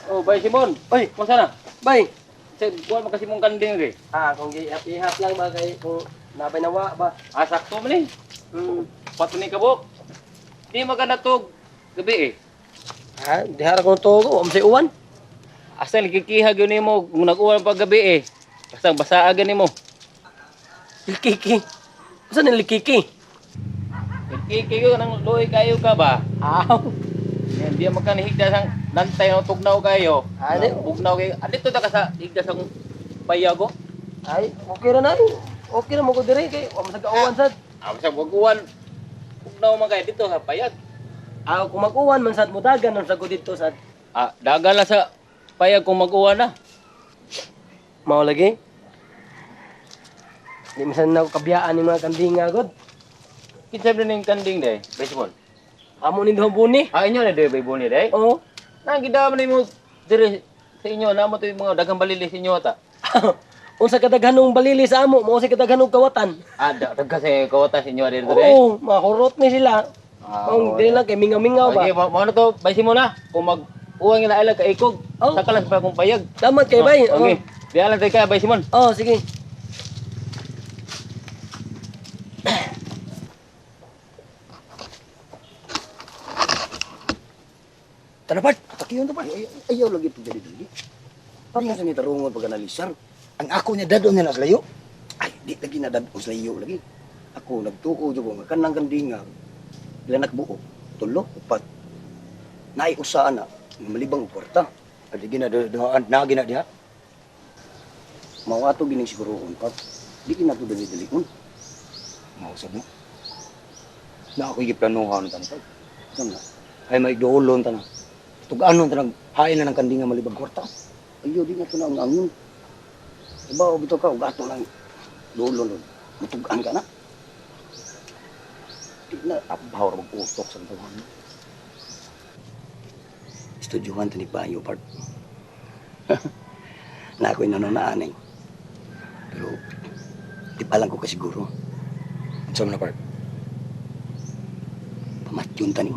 Oh, Bay Simon. Oy, Kung sana? bay. Kuha mo kasi mong kanding rin. Kung ihap-ihap lang ba kay kung nabay nawa ba. Sakto man eh. Hmm. Pato ni kabuk. Di maganda to gabi eh. Dihara ko to, am say uwan. Asa likikihag yun mo kung nag-uwan pag gabi eh. Basta basaagan mo. Likiki. Asa ni likiki? Likiki yun ang luoy kayo ka ba? Aw. Yan, di makanihigda sang nantay ng tugnaw kayo. Adi. Tugnaw kayo. Adito ta ka sa higda sang payago. Ay, okay ra na. Okay na mo ko dire kay am sa kauwan sad. Sa wag-uwan. Tugnaw man kayo dito sa payag. Kung mag-uwan man sad mudagan ang sagot dito sad. Dagan lang sa payag kung mag-uwan na. Mao lagi. Di masan na ko kabiyaan ni mga kandinga god. Kinsa din yung kanding day, baseball. Amo ni duhang buni. Inyo na day baseball ni day. Oo. Nagida man mo dire sa inyo na mo to yung mga daghang balili sa inyo ata. Unsa kadaghanong balili sa amo, mao si kadaghanong kawatan. Dag kasi kawata sa inyo dito day. Oo, makurot ni sila. Ang dili lang kay mingaw-mingaw ba. Okay, mo na to, baysi mo na. Kung mag-uwang ila ila ka ikog, Oh. saka lang pa kung payag. Damat kay bay. Okay. Di alam tayo kaya, Bay Simon. Oh, sige. Tanapat, takiyon to pa. Ayaw lagi pag dali-dali. Parang sa ni tarungon pag analisar. Ang ako niya dadon niya na sa layo. Ay, di lagi na dadon sa layo lagi. Ako nagtuko jo ko nga kanang kandinga. Bila nakbuo, tulo, upat. Naay usa na malibang og kwarta. Adi gina dohaan na gina diha. Mao ato gining siguroon pa. Di gina to dali-dali un. Mao sad mo. Na ako giplanuhan tan pa. Sana. Ay may doolon tan. Tuganon tanang hain na ng kandinga malibag kwarta. Ayo di na to na ang angon. Iba o bito ka ug ato lang lolo. Mutugan ka na. Di na abaw ra mag-utok sa tawhan. Estudyohan tani Bayo part. Na ako'y nanonaan eh. Pero di pa lang ko kasiguro. Sa mga part. Pamatyon tani.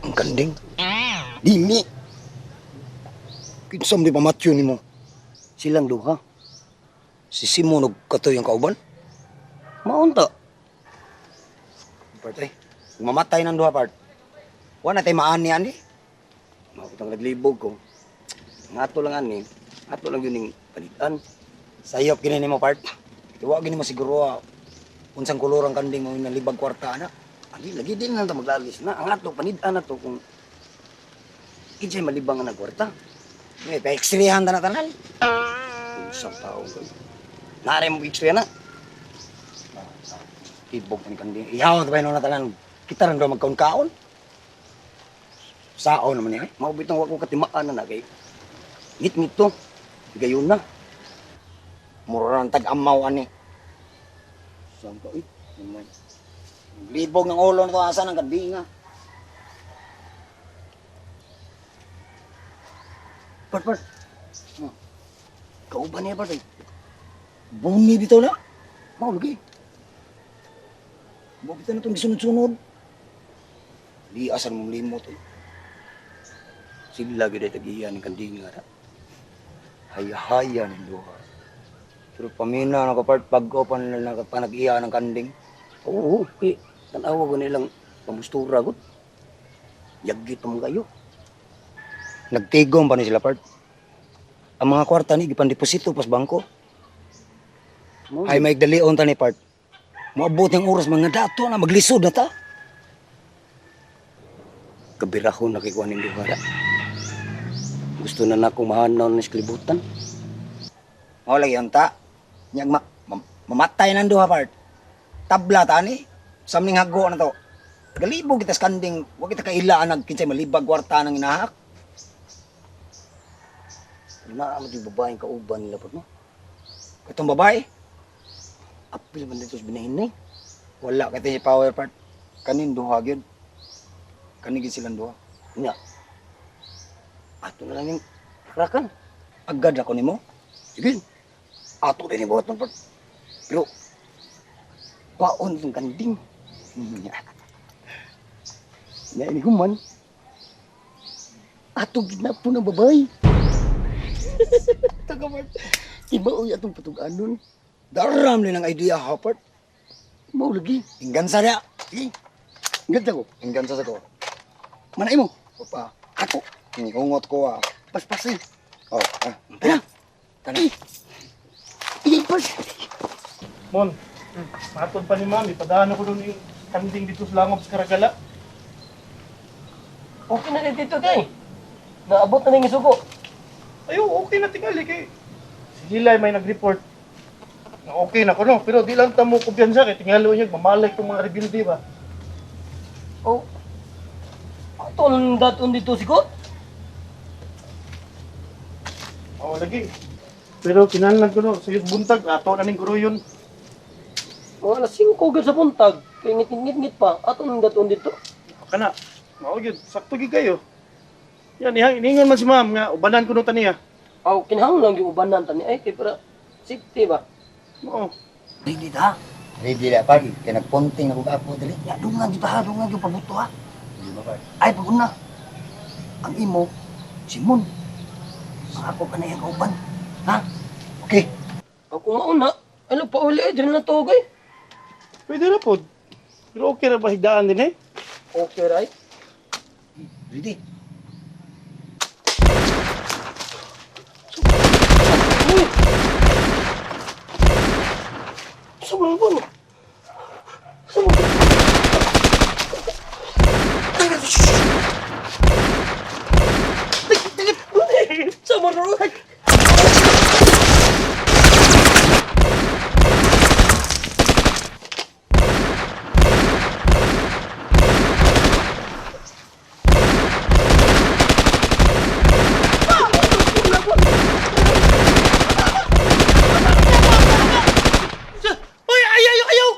Ang kanding. Dimi. Kinsam di pamatyo ni mo. Silang duha. Si Simon og katoy ang kauban. Maunta. Part ay. Mamatay ng duha part. Wala tayo maani ani. Makutang naglibog ko. Ngato lang ani. Ato lang yun yung palitan. Sayop gini mo part. Iwa gini mo siguro unsang kulurang kanding mo yung nalibag kwarta na. Lagi din na maglalis na. Ang ato, panidaan na to kung ijay malibang na kwarta. May pa-extrayan na tanan. Isang tao ko. Nari mo extraya na. Tibog ni kanding. Ihaw na na tanan. Kita rin daw magkaon-kaon. Sao naman eh. Maubitang wako katimaan na kay. Ngit-ngit to. Gayon na. Mura ng tag-amaw ani. Saan ka eh? Libog ng ulo na ito, asa ng kandinga. Part. Kauban niya, part. Buni dito na. Mau lagi. Mau kita na itong gisunod-sunod. Di asan mong limot. Sila gede tagiyan ng kandinga. Haya-haya ng luha. Pero pamina na kapart, pag-opan na panag-iya ng kanding. Oo, okay. Tanawa ko nilang pamustura ko. Yagit mo kayo. Nagtigom pa ni sila part. Ang mga kwarta ni gipandeposito pas bangko. Ay may dalion ta ni part. Moabot ng oras mga dato na maglisod na ta. Kabirahon na kikuha ng duhara. Gusto na nako mahanaw na isklibutan. Mao lagi ta. Nyag mamatay ng duha part. Tabla tani samning hago na to. Galibog kita skanding, wa kita kailaan nagkinsay malibag kwarta nang inahak. Na amo di babaeng kauban nila pod mo. Katong babae. Apil man dito sa binahin eh. Wala ka tayo power part. Kanin duha gyud. Kanin gyud silang duha. Nya. Ato na lang yung rakan. Agad ako nimo. Sige. Ato din ibuhat ng part. Pero baon yung kanding. Nga ini human. Atong ginap po ng babae. Taga Bart. Iba o atong patuganon. Daram na ng idea, Hopper. Mau lagi. Inggansa niya. Sige. Inggansa ko. Inggansa sa ko. Manay mo. Opa. Ako. Hingungot ko Paspasin. Oh. Tara. Tara. Ipas. Mon, matod pa ni Mami, padaan ako doon yung kanding dito sa Langob sa Karagala. Okay na rin dito, kay. Naabot na rin yung suko. Ayo, okay na tingali kay. Si Hilay may nag-report. Na okay na ko no, pero di lang tamo kumpiyansa kay tingalo niya mamalay tong mga rebuilde ba. Oh. Atong daton dito sigo. Oo lagi. Pero kinahanglan ko no, sayos buntag ato na ning yun. Mga alas 5 gud sa buntag. Kaya ngit-ngit pa. Atong daton dito. Kana. Mao gyud, sakto gyud kayo. Yan, ihingon man si Ma'am nga ubanan ko no taniya. Aw, kinahanglan yung ubanan tani. Ay, kay para safety ba? Oo. Ready ta? Ready na pag. Kaya nagpunting ako ako dali. Ya, dungan di pa. Dungan yung pabuto ha. Ay, paguna. Ang imo, Simon. Ang ako ka na yung kauban. Ha? Okay. Ako mauna. Ano pa uli? Diyan na to, kay. Pwede na po. Pero okay na ba higdaan din eh? Okay, right? Ready? Uy! Sumabon! Sumabon! Sumabon! Uy, ayaw!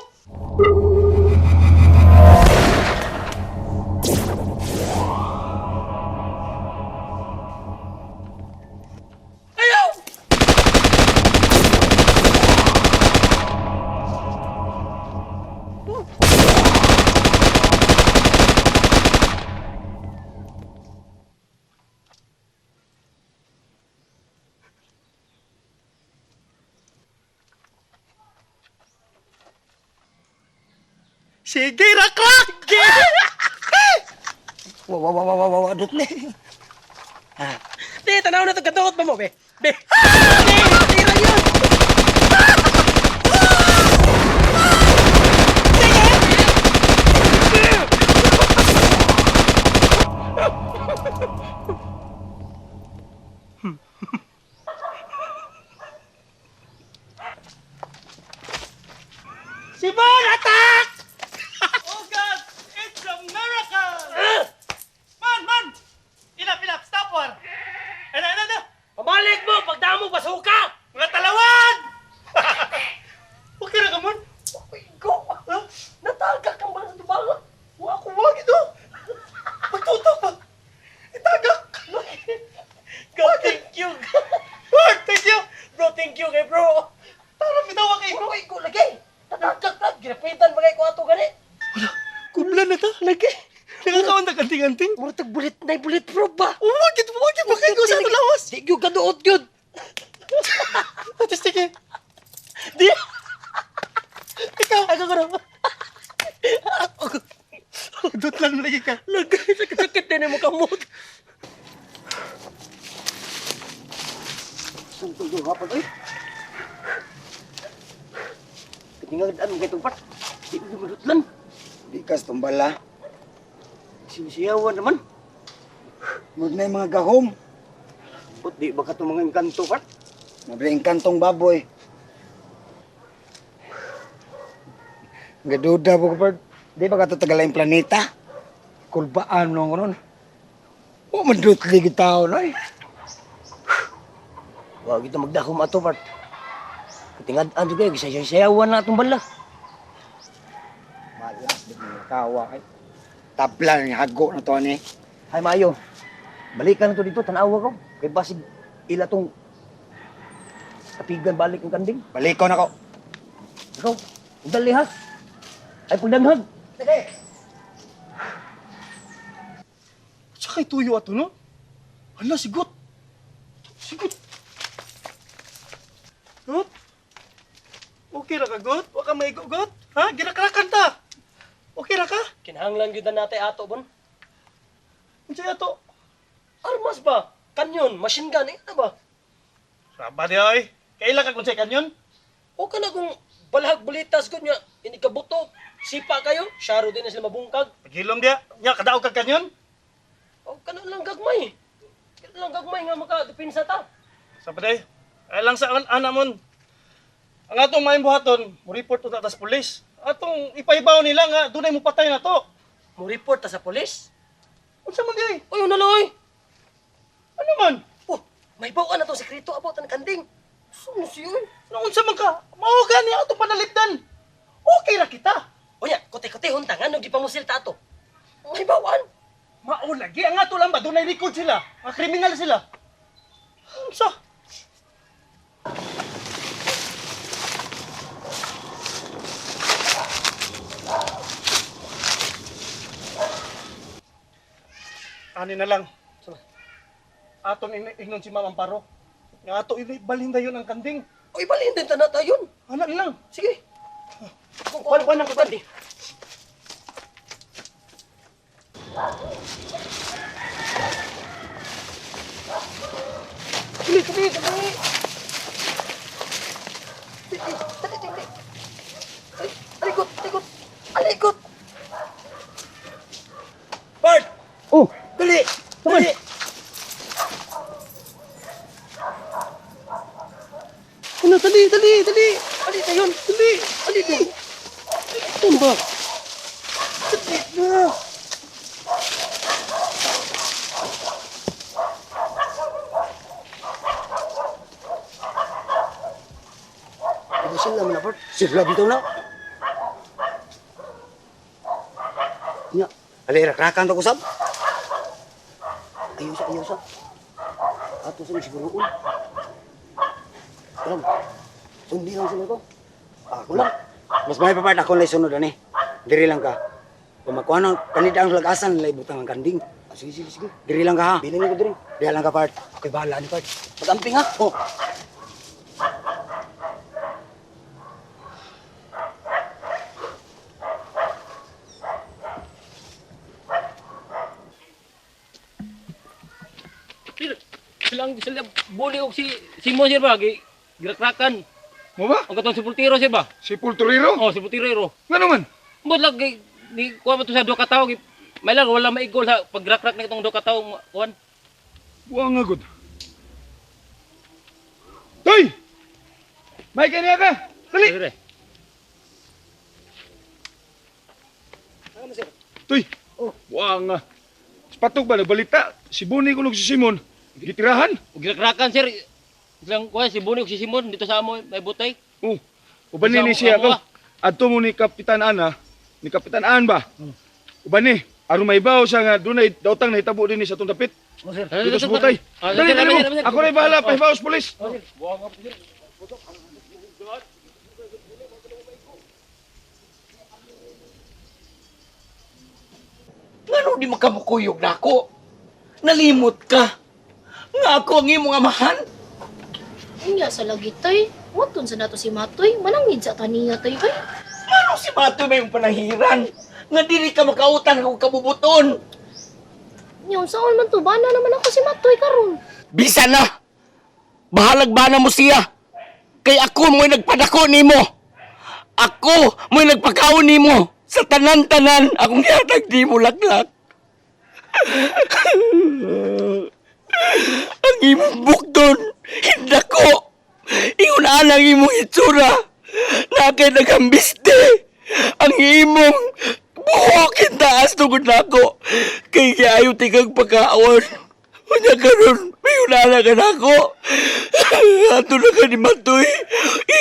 Sige, rakrak! Wow, dutli. Di, tanaw na ito. Gadot pa mo, be. Be. Be, tira yun. Simon, attack! Oh God, it's a miracle! Man! Ilap, stop war! Ano? Pamalik mo, pagdamo basuka. Mga talawan! Okay na ka, man? Uy, go. Natagak kang bala sa tubangan. Wag ito! Magtutok pa! Itagak! God, thank you. Lord, thank you! Bro, thank you kay bro. Tara, bitawa kay bro! Uy, go lagi. Natagak na. Ginapitan bagay ko ato gani. Kublan na ta, lagi! Nakakaon na kanting-kanting! Murtag bulit na bulletproof ba? Wag ito ba kayo sa ito lawas? Di yung kaduot yun. Atas sige! Di! Ikaw! Ako ko na. Dut lang lagi ka! Lagay, sakit-sakit din yung kamot. Sumpul yung hapon. Ay, Tingnan ang kay tumpat. Di mo madutlan. di kas tumbala. Sinisiyawan naman. Mud na yung mga gahom. Put di baka itong mga engkanto pat. Mabring kantong baboy. Gaduda po kapag. Di ba katatagal yung planeta? Kulbaan nung ron. O madutli kita na eh. Wag ito magdahom ato pat. Tingad-an juga gisaya-sayawan na itong bala. Malas di mga kawa ay. Taplan yung hago na to ni. Hay Mayo. Balikan to dito tanawa ko. Kay basig ila tong kapigan balik ang kanding. Baliko na ko. Ikaw, dali ha. Ay pagdanghag. Dali. Sakay tuyo ato, no? Hala, sigot. Sigot. Gut? Okay ra ka, Gut? Wa ka maigo, Gut? Ha? Ginakrakan ta. Okay ra ka? Kinahanglan gyud na natay ato bon. Unsay ato? Armas ba? Kanyon, machine gun, na ba? Saba di ay. Kailan ka kung sa kanyon? O ka na kung balahag bulitas gud nya, ini kabuto. Sipa kayo, syaro din na sila mabungkag. Paghilom dia. Nya, kadaog ka kanyon? O ka na lang gagmay. Ka na lang gagmay nga makadepinsa ta. Saba di. Ay lang sa anamon. Ang atong maayong buhaton, mo report to tatas pulis. Atong ipaibaw nila nga, dunay mo patay na to. Mo report ta sa pulis. Unsa man di ay? Oy, unaloy. Ano man? Oh, may bawaan na to sekreto about ang kanding. Sino siya? Unsa man ka? Mao gani ato panalipdan. Okay ra kita. O nya, kote-kote huntangan no gipamusil ta ato. May bawaan. Mao lagi ang ato lang ba dunay record sila? Mga kriminal sila. Unsa? Ani na lang. Aton ingnon si Ma'am Amparo. Nga ato balhin dayon ang kanding. Oy, balhin din ta na tayon. Ana lang. Sige. Wala na ko Bandi. Dali, dali, dali. Dali, dali, dali. Alikot, alikot, alikot. Bart! Oh, Dali, dali. Ano, dali, dali, dali. Ali tayon, dali. Ali tayon. Tumba. Dali na. Ano sila man apart? Sila bitaw na. Nya, alira krakan to kusab. Ayaw sa. Ato sa siguro. Alam, sundi lang sila to. Ako lang. Mas may papart ako lang sunod ani. Diri lang ka. Kung makuha ng kanidang lagasan, nilay butang ang kanding. Ah, sige. Diri lang ka ha. Bilang ko diri. Diri lang ka part. Okay, bahala ni part. Pag-amping ha. Oh. Sila buli og si Mo sir ba girakrakan. Mo ba? Ang katong sepultiro sir ba? Si Pulturero? Oh, sepultiro. Nga naman? Mo lag ni kuha mo to sa duha ka tawo may lang wala maigol sa pagrakrak na itong duha ka tawo kuan. Buang nga good. Toy! May kanya ka! Dali! Dire. Toy! Buang nga. Patog ba nagbalita? Si Buni kunog si Simon. Gitirahan? Og girakrakan sir. Ilang kuha si Buni ug si Simon dito sa amo may butay. Oh. Uban ni siya ka. Adto mo ni Kapitan Ana. Ni Kapitan An ba? Uban ni. Aron may bawo siya nga dunay daotang nahitabo din sa tong dapit. Oh sir. Dito sa butay. Dali, dali mo. Ako na bahala. Pahibaos pulis. Ngano di makamukuyog na ako? Nalimot ka. Nga ako ang imong amahan. Unya sa lagi toy. Waton sa nato si Matoy. Manangid sa taniya toy ay. Ano si Mato may yung panahiran? Nga dili ka makautan akong kabubuton. Nyaw saan man to bana naman ako si Matoy karon. Bisa na. Bahalag bana mo siya. Kay ako mo'y nagpadako nimo. Ako mo'y nagpakaon nimo. Sa tanan-tanan akong yatag di mo laklak. Ang imong bukton, hindi ko. Ingon alang imong itsura. Nakay nagambiste. Ang imong buhok taas tungod na ako. Kay kayo tigang pagkaon. Unya karon, may unala ka na ako. Ato na ka ni Matoy.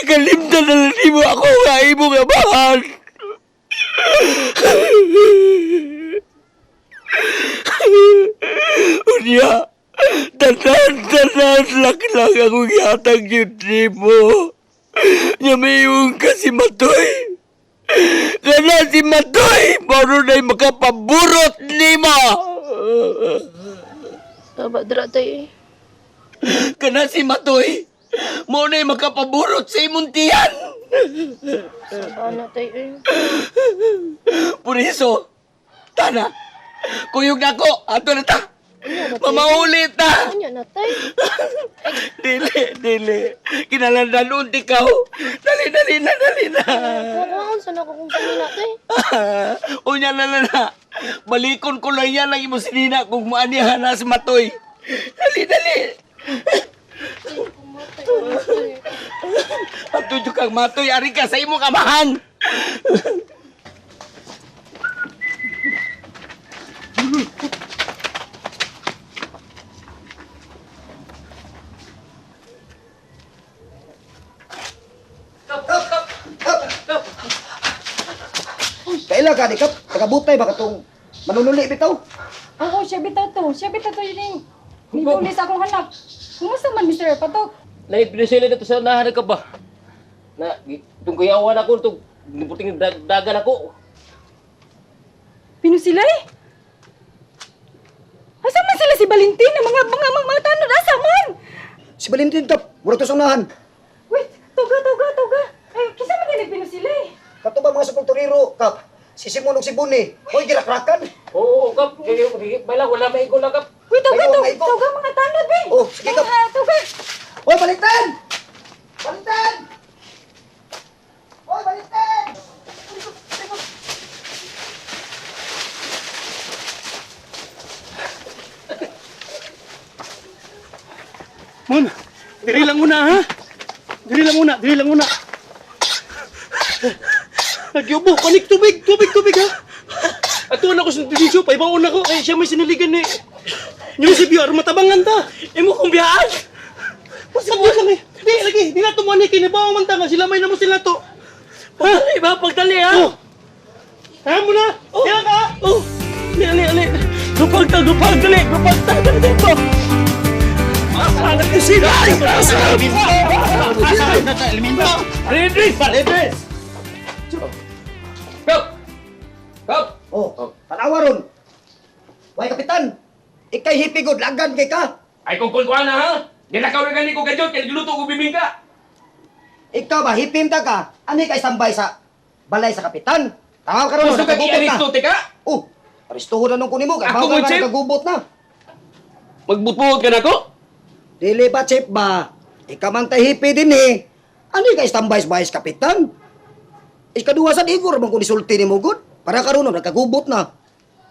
Ikalimtan na lang mo ako nga imong amahan. Unya, tanan lang akong yatag yun mo. Nya mayroon ka si Matoy. Kana si Matoy, maro na'y makapaburot nimo. Taba dra tay. Kana si Matoy, mo na'y makapaburot sa imong tiyan. Saba na tay eh. Puriso, tana, kuyog na ko, ato na ta. Mamaulit ta. Anya na tay. Dili. Kinalandan unti ka. Dali na. Kakaon sa nako kung kanina tay. Unya na. Balikon ko lang yan ang imo sinina kung maanihan na si Matoy. Dali. At tudyo kang Matoy, ari ka sa imo kamahan. Kaila ka, di kap. Tagabutay ba katong manunuli bitaw? Oo, siya bitaw to yun eh. Nitulis akong anak. Kumusta man, Mr. Patok? Lain pinisili dito sa unahan ka ba? Na, itong kuyawan ako, itong puting dagan ako. Pinusilay? Asa man sila si Valentin? Ang mga tanod, asa man? Si Valentin kap, mura to sa unahan. Wait, tuga. Ay, kisa man din pinusilay. Kato ba mga sepulturero, kap? Si Simon ug si Buni, hoy girakrakan. Oo, kap. May lang, wala may igol na, kap. Wait, Ay, ko, ay, ko. tuga mga tanod, be. Oh, sige, kap. Tuga. Hoy, Valentin! Valentin! Hoy, Valentin! Mon, diri lang muna ha. Diri lang muna. Nagyubo, panik tubig ha. Atuan ako sa divisyo, paibaon ako. Ay, siya may siniligan ni... Yung si Bior, matabangan ta. Imo kong biyaan. Pasabot lang eh. Di na tumuan ni kinibawa man ta nga. Sila may naman sila to. Pagdali ha. Oh. Kaya mo na. Kaya ka. Oh, ali. Gupag ta dito. Asan ka sila? Redris! Kap! Oh, tanawa ron. Way kapitan, ikay hipigod, lagan kay ka. Ay, kung kulkuhan na, ha? Ginakaw na gani ko kadyot, kaya niluto ko bibingka. Ikaw ba, hipim ta ka? Ani kay tambay sa balay sa kapitan? Tawag ka ron, Gusto ka nakagubot i-aristo, na. tika? Oh, aristuhon na nung kunin mo, kay Ako, bawal ka Chip? nakagubot na. Magbutbuot ka na ko? Dili ba, Chip ba? Ikaw man tay hipi din eh. Ani kay tambay sa balay sa kapitan? Ikaduwa sa igor, mong kunisulti ni Mugod. Para karon nakagubot na.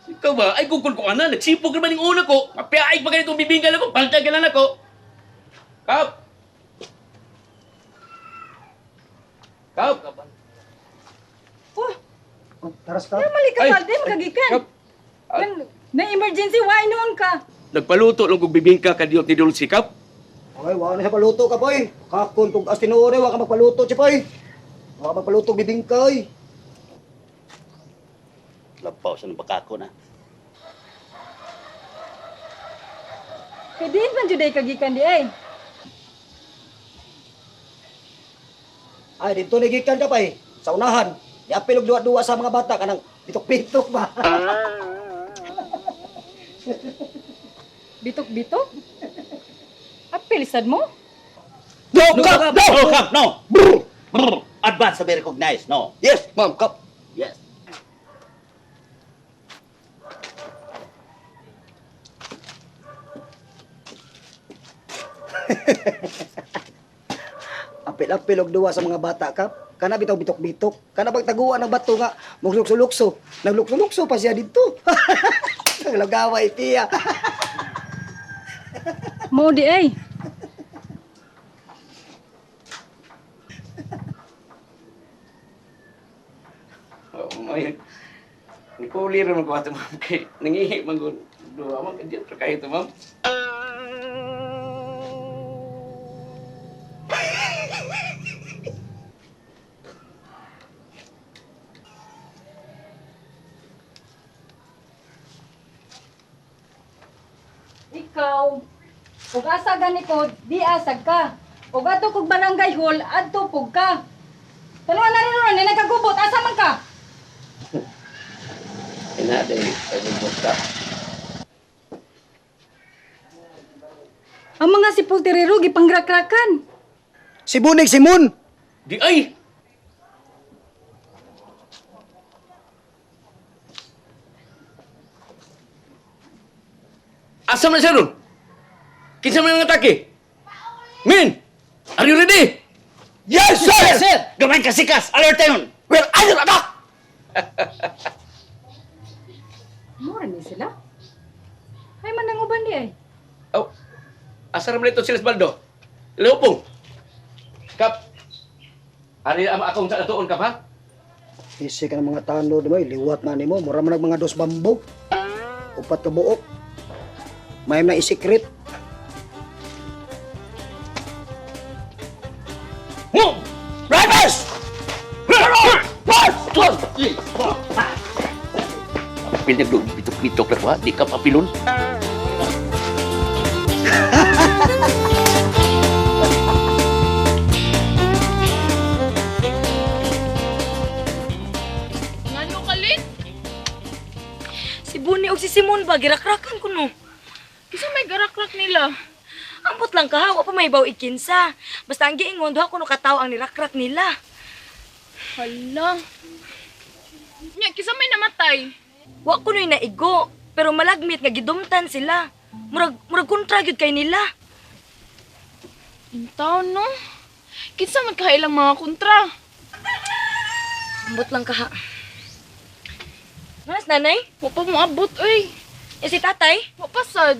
Ikaw ba? Ay, kung kulkuhan na, nagsipog naman yung una ko. Mapiaig pa ganitong bibingka lang ko, paltag ka lang ako. Kap! Oh, Oh, taras ka. mali ka, Ay, Valde, magagikan. Kap! Na emergency, why noon ka? Nagpaluto lang kong bibingka kadiyot ni Dulce, Kap. Ay, wala na siya paluto ka, boy. Kakon, tug as tinuore, wala ka magpaluto, siya, boy. Wala ka magpaluto, bibingkay. Lapaw sa nabakako na. Kaya diin man juday kagikan di ay. Ay, dito nagikan ka pa eh. Sa unahan. Yapil og duwa-duwa sa mga bata kanang bitok-bitok ba. Bitok-bitok? Apilisan mo? No, Kap! No, Kap! No! Brr! Advance sabi recognize, no? Yes, ma'am, kap. Yes. Apil-apil og duwa sa mga bata kap. Kana bitaw bitok-bitok. Kana pagtaguan ng bato nga muglukso-lukso. Naglukso-lukso pa siya dito. Naglagaway tiya. Mo di ay. Oh, may... Nikuli rin magkawata, ma'am. Kay nangihi mag duwa, ma'am. Kadiyot pa kayo ito, ma'am. Ikaw, ug asa ganito, di asag ka. Ug ato kog barangay hall, adto pug ka. Talungan na rin ron, nagkagubot, asa man ka? pultirero, gipanggrakrakan. Si Bunig Simon! Di ay! Asam na siya ron? Kinsa man ang atake? Min! Are you ready? Yes, sir! Sir, sir! Gamay ka sikas! Alert tayo! Well, ayun, anak! Mura ni sila. Ay, man ang uban di ay. Oh, asa naman ito si Lesbaldo? Leopong! Kap! Ari ang akong sa atuon, Kap, ha? Isi ka ng mga tano, di ba? Liwat na ni mo. Mura man ang mga dos bambo. Upat ka buok. May na isikrit. Move! Riders! Pinagdo, bitok-bitok na ko, ha? Di ka papilon. Ngano kalit? Si Buni o si Simon ba, girakrakan ko no. Kisa may garakrak nila. Ambot lang ka, wa pa may baw ikinsa. Basta ang giingon, duha ko no kataw ang nirakrak nila. Hala. Nya, kisa may namatay. Wa ko no'y naigo, pero malagmit nga gidumtan sila. Murag kontra gyud kay nila. Intaw, no? Kinsa man kahailang mga kontra. Ambot lang ka ha. Manas nanay? Wa pa mo abot, oy. E si tatay? Wa pa sad.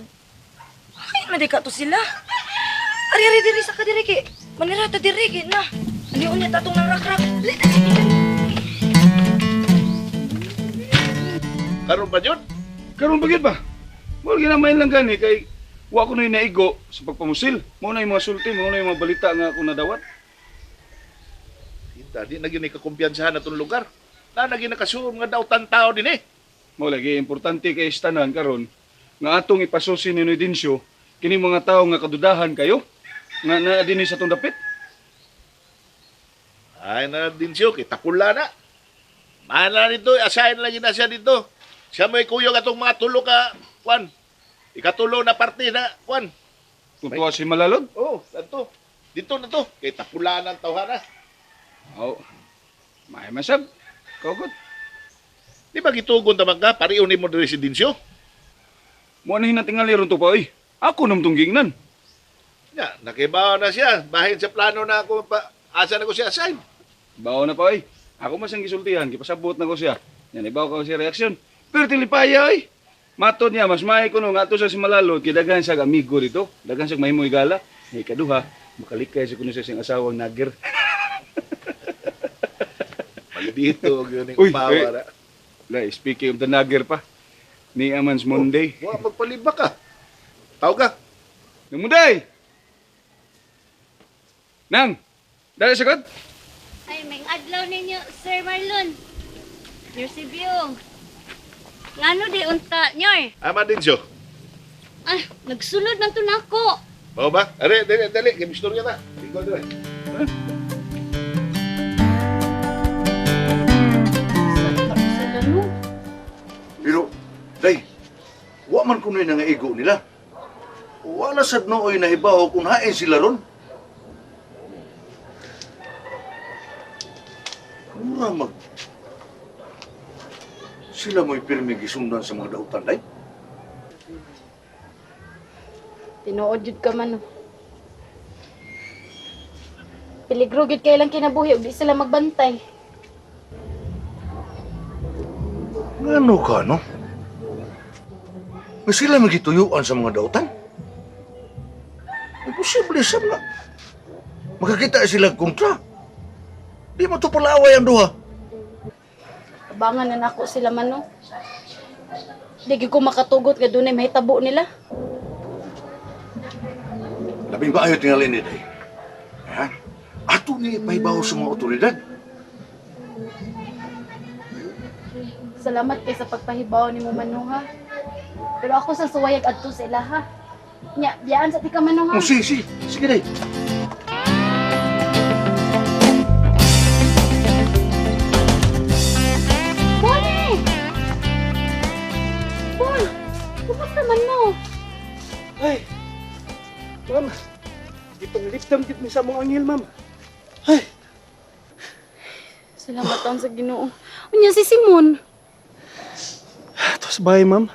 Ay, madika to sila. Ari diri sa kadiri ki. Manirata diri ki na. Aliw niya tatong nang rakrak. Karon ba yun? Karon ba yun ba? Mawag ginamayin lang gani kay wa ko na naigo sa pagpamusil. Mao na yung mga sulti, mao na yung mga balita nga ako nadawat. Kita, di na gini kakumpiyansahan na itong lugar. Na naging nakasuom nga daw tao din eh. Mao lagi importante kay istanan karon nga atong ipasusi ni Noy Dinsyo kini mga tawo nga kadudahan kayo nga naa dinhi sa tong dapit. Ay na din siya, kita pula na. Mana nito, asahin lagi na siya dito. Siya may kuyog atong mga tulo ka, Kwan. Ikatulo na parte na, Kwan. Kung tuwa si Malalod. Oh, dito. Dito na to. Kay tapula ng tawhana. Oh. May masab. Kaugot. Di ba gitugon naman ka? Pariyo ni mo ng residensyo? Mo na hinatingali ron to pa oy. Ako nam tunggingnan. Ya, nakibaw na siya. Bahin sa plano na ako pa. Asa na ko siya assign. Bawo na pa oy. Ako mas ang gisultihan, gipasabot na ko siya. Yan ibaw ko siya reaksyon. Pero tilipaya oy. Matod niya mas may kuno nga ato sa si Malalod kay daghan siya amigo dito. Daghan siya mahimoy gala. Ni kaduha, makalikay sa kuno sa siyang asawang nagger. Pali dito, yun Uy, yung power. Lai, speaking of the nagger pa. Ni Amans Monday. Wa magpaliba ka. Tawag ka. Nang Monday! Nang! Dali sagad? Ay, may adlaw ninyo, Sir Marlon. Eusebio. Ngano di unta nyoy? Ama din siya. Ah, nagsulod man to nako. Mau ba? Are, dali. Kimistorya ta. Ikaw dali. Sa no? Pero, day, wa man kunoy nga ego nila. Wala sad nooy nahibaw kung hain sila ron. Mura mag... Sila mo'y pirmi gisundan sa mga dautan, day. Tinuod jud ka man. Peligro gid kay lang kinabuhi ug di sila magbantay. Ngano ka, no? Nga sila magituyuan sa mga dautan? Imposible sab nga. Makakita sila kontra. Di mo to palaway ang duha. Abangan na nako sila man no. Di gyud ko makatugot nga dunay mahitabo nila. Labing ba ayaw tingalin ni day? Ha? Ato ni pahibaw sa mga otoridad. Salamat kay sa pagpahibaw ni mo Manong ha. Pero ako sa suwayag adto sa ila ha. Nya, biyaan sa tika Manong ha. Oh, sige. Sige, day. Bonnie! Bon! Kumusta man mo? Ay, ma'am, ni sa mong anghel, ma'am. Salamat taon sa Ginoo. Unya si Simon. Ito sa bahay, ma'am.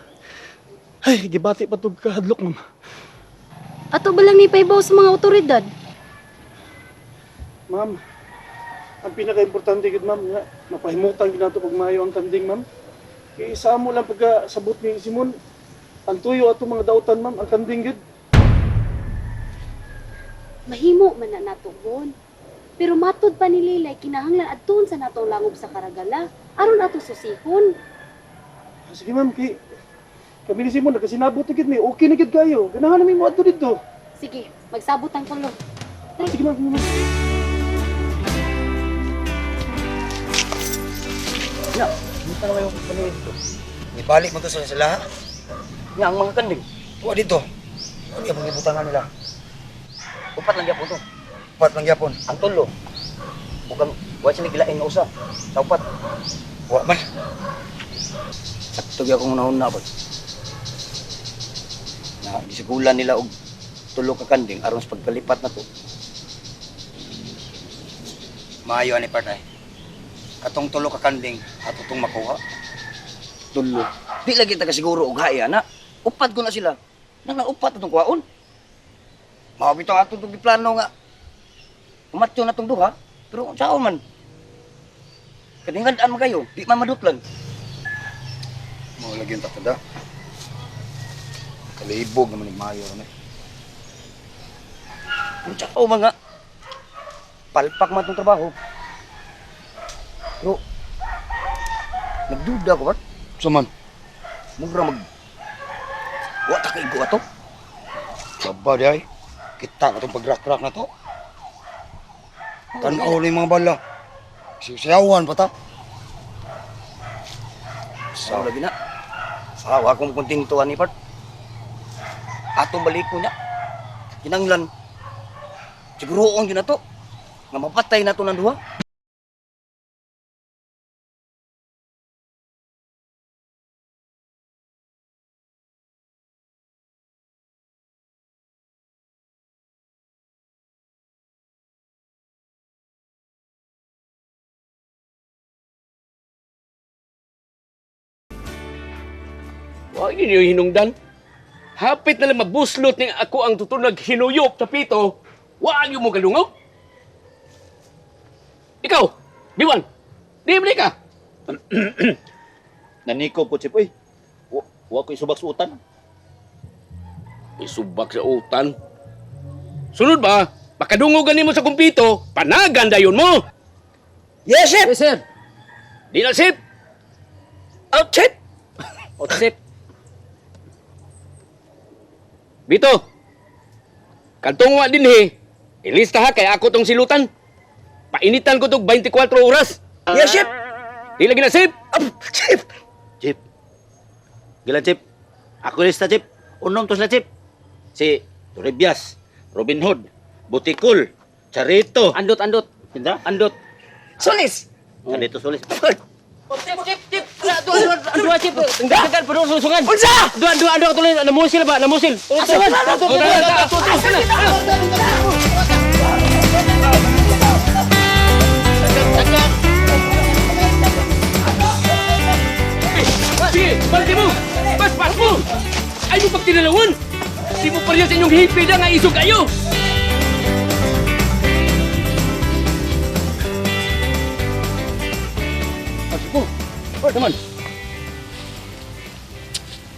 Ay, gibati pa ito kahadlok, ma'am. Ato ba lang ni paibaw sa mga otoridad? Ma'am, ang pinaka-importante gid ma'am nga mapahimutan gid nato pag maayo ang kanding, ma'am. Kay isa mo lang pagka sabot ni Simon, ang tuyo ato mga dautan, ma'am, ang kanding gid. Mahimo man na natugon. Pero matod pa ni Lilay kinahanglan adtun sa natong langob sa Karagala aron ato susihon. Sige ma'am, kami ni Simon nagkasinabot gid ni okay na gid kayo. Ganahan namin mo adto dito. Sige, magsabot ang kulo. Sige ma'am, sige ma'am. Ya, buta na yung panuwid ko. Ibalik mo to sa sila. Nga ang mga kanding. Huwag dito. Ano yung pangibutangan nila? Upat lang yapon to. Upat lang yapon. Ang tulo. Bukang huwag sila gilain nga usa. Sa upat. Huwag man. Sakto gyud akong unahon na ba. Na disigulan nila og tulo ka kanding aron sa pagkalipat na to. Maayo ani partay. Katong tulo ka kanding ato tong makuha. Tulo. Di lagi ta kasiguro og haya na. Upat ko na sila. Nang upat atong kuhaon. Mao bitaw ato tong plano nga. Umatyo na tong duha, pero sao man. Kadingandaan mo kayo, di man madutlan. Mao lagi ta tada. Kalibog naman ni Mayo na. Ang sao mga palpak man tong trabaho. Pero nagduda ko ba? Saman. Mugra mag wa ta kay go ato. Baba di ay. Kita katong pagrak-rak na to. Tanaw na yung mga bala. Siyawan pa ta. Sao lagi na. Sawa akong kunting tuwan ni Part. Atong balik ko niya. Kinanglan. Siguroon yun na to. Nga mapatay na to ng duha. Huwag ninyo hinungdan. Hapit na lang mabuslot ni ako ang tutunag hinuyop sa pito. Huwag yung mo galungaw. Ikaw, Biwan, di balik ka. Naniko po, Chip. Uy, huwag ko isubak sa utan. Isubak sa utan. Sunod ba, makadungogan mo sa kumpito, panaganda yun mo. Yes, sir! Yes, sir. Di na, sip. Out, sip. Out, sip. Bito, kantong wa din ilista ha kay ako tong silutan. Painitan ko tong 24 oras. Yes, chip! Di lagi na, sip. Chip! Chip. Gila, Chip. Ako lista, Chip. Unom to sila, Chip. Si Torrebias, Robin Hood, Butikul, Charito. Andot. Pinda? Andot. Solis! Charito, Solis. Chip. Dua, chip. Tenggakan perlu sungsungan. Unsa? Dua tuloy namusil ba? Namusil. Sige, balik mo. Pas mo. Ay mo pagtinalawan. Di mo pareho sa inyong hipida nga isog kayo. Ako, naman.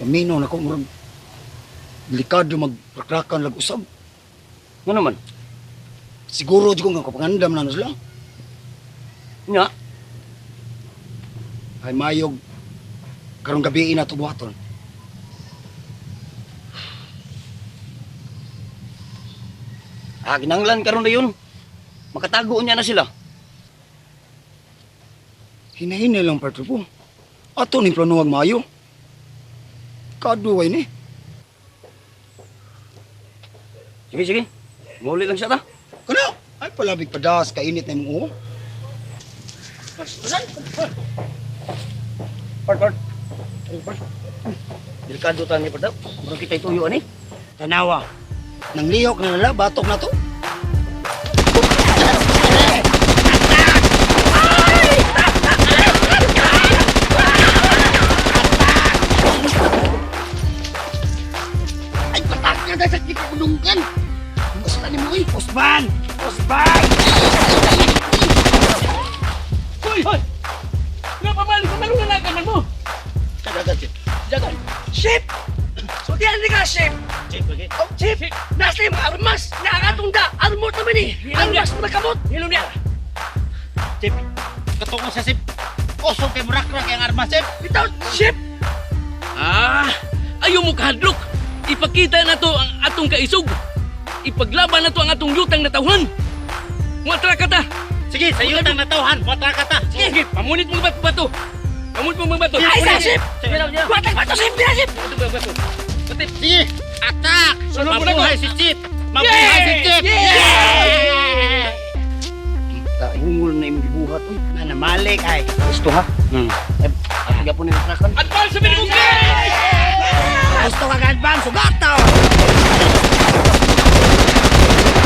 Paminaw na ko, murag delikado magprakrakan lag-usab. Nga naman. Siguro di ko nga kapangandam na sila. Nga. Ay mayog, karong gabi na ito buhaton. Kinanglan karon na yun. Makatago niya na sila. Hinahinay lang parto po. Ato ni planuwag mayo. Kaduway ni. Sige. Muli lang siya ta. Kano? Ay palabig padas, kainit na yung uho. Part. Delikado tayo niya pa daw. Murang kita ituyo ani. Tanawa. Nang lihok na nala, batok na to. Chef! Sultihan din ka, Chef! Chip, lagi. Oh, Chef! Nasa yung mga armas! Nakakatong da! Armot naman eh! Armas na kamot! Hilom niya! Chip, katungo sa Chip. Kusog kay murak-rak yung armas, Chip. Bitaw, Chef! Ah! Ayaw mo kahadlok! Ipakita na to ang atong kaisog! Ipaglaban na to ang atong yutang na tauhan! Matra ka ta! Sige, sa iyo tang natawhan. Matra ka ta. Sige, pamunit mo bato! Pamunit mo bato! Ay, sa Chef! Matag bato, Chef! Bila, Chef! Bato! Batip! Sige, atak! Sunod mo na Mabuhay ko. si Chip! Mabuhay si Chip! Yeah! Taingol na yung gibuhat, uy. Namalik ay. Gusto ha? Kaya po nila trakan. Advance sa minimum game! Gusto ka ka-advance, sugat tao!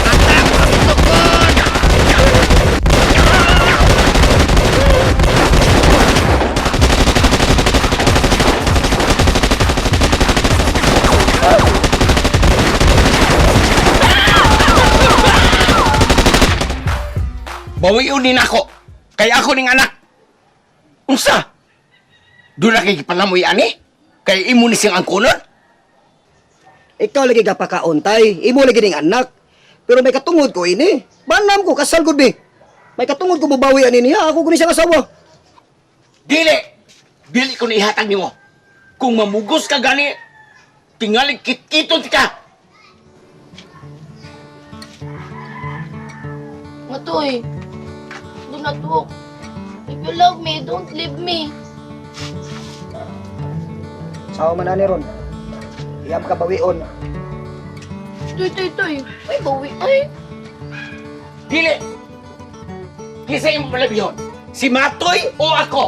Atak! Pagtukod! Bawiun din ako. Kaya ako ning anak. Unsa? Doon na kay palamoy ani? Kay imo ni siyang angkunon? Ikaw lagi ka pakauntay, imo lagi ning anak. Pero may katungod ko ini. Banam ko, kasal ko be. May katungod ko mubawi ani niya, ako ko ni siyang asawa. Dili! Dili ko na ihatag nimo. Kung mamugos ka gani, tingali kit-kiton ka. Matoy, do not walk. If you love me, don't leave me. Sawa man ani ron. Iyam ka bawion. Toy. Ay, bawi. Ay, Dili! Kisa imo palabihon. Si Matoy o ako?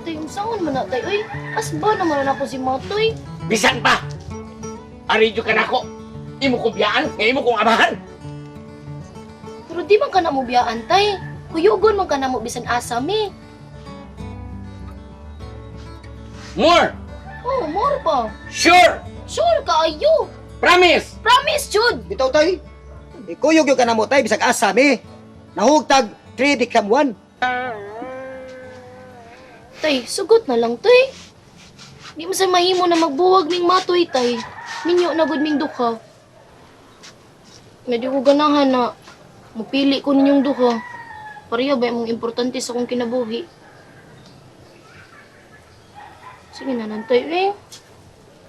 tay, saan man na tay? Ay, asba naman na ako si Matoy. Bisan pa! Aridyo ka na ako. Imo kong biyaan, nga imo kong amahan. Pero di man ka na mo biyaan, tay. Kuyugon man ka na mo bisan asam eh. More! Oh, more pa. Sure! Sure ka, ayo. Promise! Promise, Jude. Bitaw tay. Ikuyog yung kanamo tay bisag asam eh. Nahugtag 3 become 1. Tay, sugot na lang, tay. Di mo sa mahimo na magbuwag ning Matoy, tay. Minyo na gud ming duha. Medyo ko ganahan na mupili ko ninyong duha. Pareha ba mong importante sa akong kinabuhi? Sige na lang, tay, eh.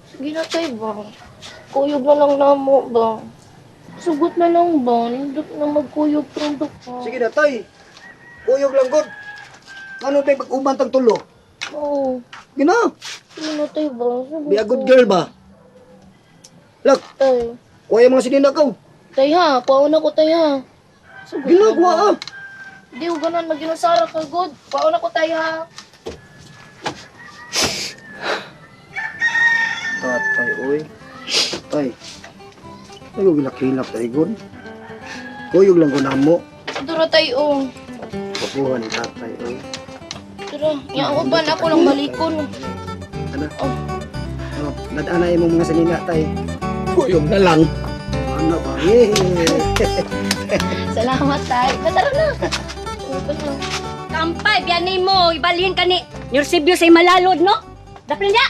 Sige na, tay, ba? Kuyog na lang namo, ba? Sugot na lang ba? Nindot na magkuyog tong duha. Sige na tay. Kuyog lang gud. Ano tay pag-uban tag tulo? Oo. Gina. Sige na, tay, ba? Sugot Be a good girl ba? Lak, Tay. kuya mga sinina ko. Tay, ha? Pauna ko, tay, ha? Sugot na Ginagawa ba? ah. Di ko ganun, mag-inusara ka, good. Pauna ko, tay, ha? Tatay, oy. Tay. Ayaw gilak-hilak tay gun. Kuyog lang ko namo. Dura, tay, oh. Papuhan ni tatay, oy. Dura, yung uban ako lang balikon. Ano? Oh. Ano? Nadana yung mga sinina tay. Kuyog na lang. Ano ba? Yay! Salamat, tay. Tara na. Kampay, biyanay mo, ibalhin ka ni Eusebio sa malalod, no? Dapat niya?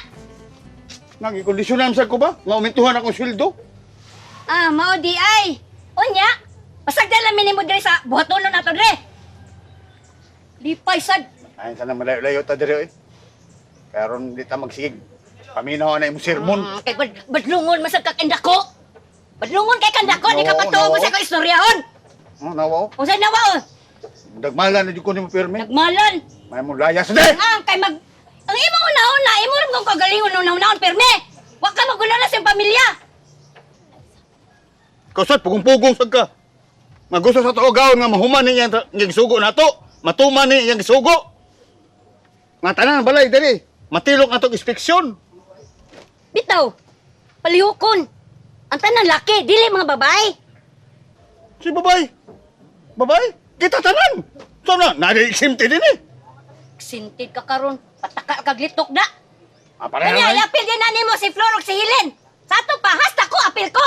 Nagikondisyonan sa ko ba? Nga umintuhan akong sweldo? Ah, mao di ay. Unya, pasagdala minimo diri sa buhatonon nato dre. Lipay sad. Ay, sana malayo-layo ta diri, eh. Kaya ron di ta magsigig. Paminaw na imong sermon. Kay badlungon masag ka kandako. Badlungon kay kandako, di ka Oo, patuo mo oo. sa ko istoryahon. Nawaw. Unsa nawa? Dagmalan na di ko ni mo pirmi. Nagmalan. May mo layas na. Ah, kay mag ang imo una-una, imo rin kung kagalingon una-una perme. Wa ka magulala sa pamilya. Kausat, pugong-pugong sad ka. Magusto sa tao gawon nga mahuman ni yang sugo nato. Matuman ni yang sugo. Nga tanan balay diri. Matilok atong inspeksyon. Bitaw. Palihukon. Ang tanan laki, dili mga babae. Si babay. Babay? Kita tanan. So na, nari-exempted din eh. Sintid ka karon, pataka kag litok da. Pareha Kanya, na. apil din na nimo si Flor ug si Helen. Sa ato pa, hasta ko, apil ko.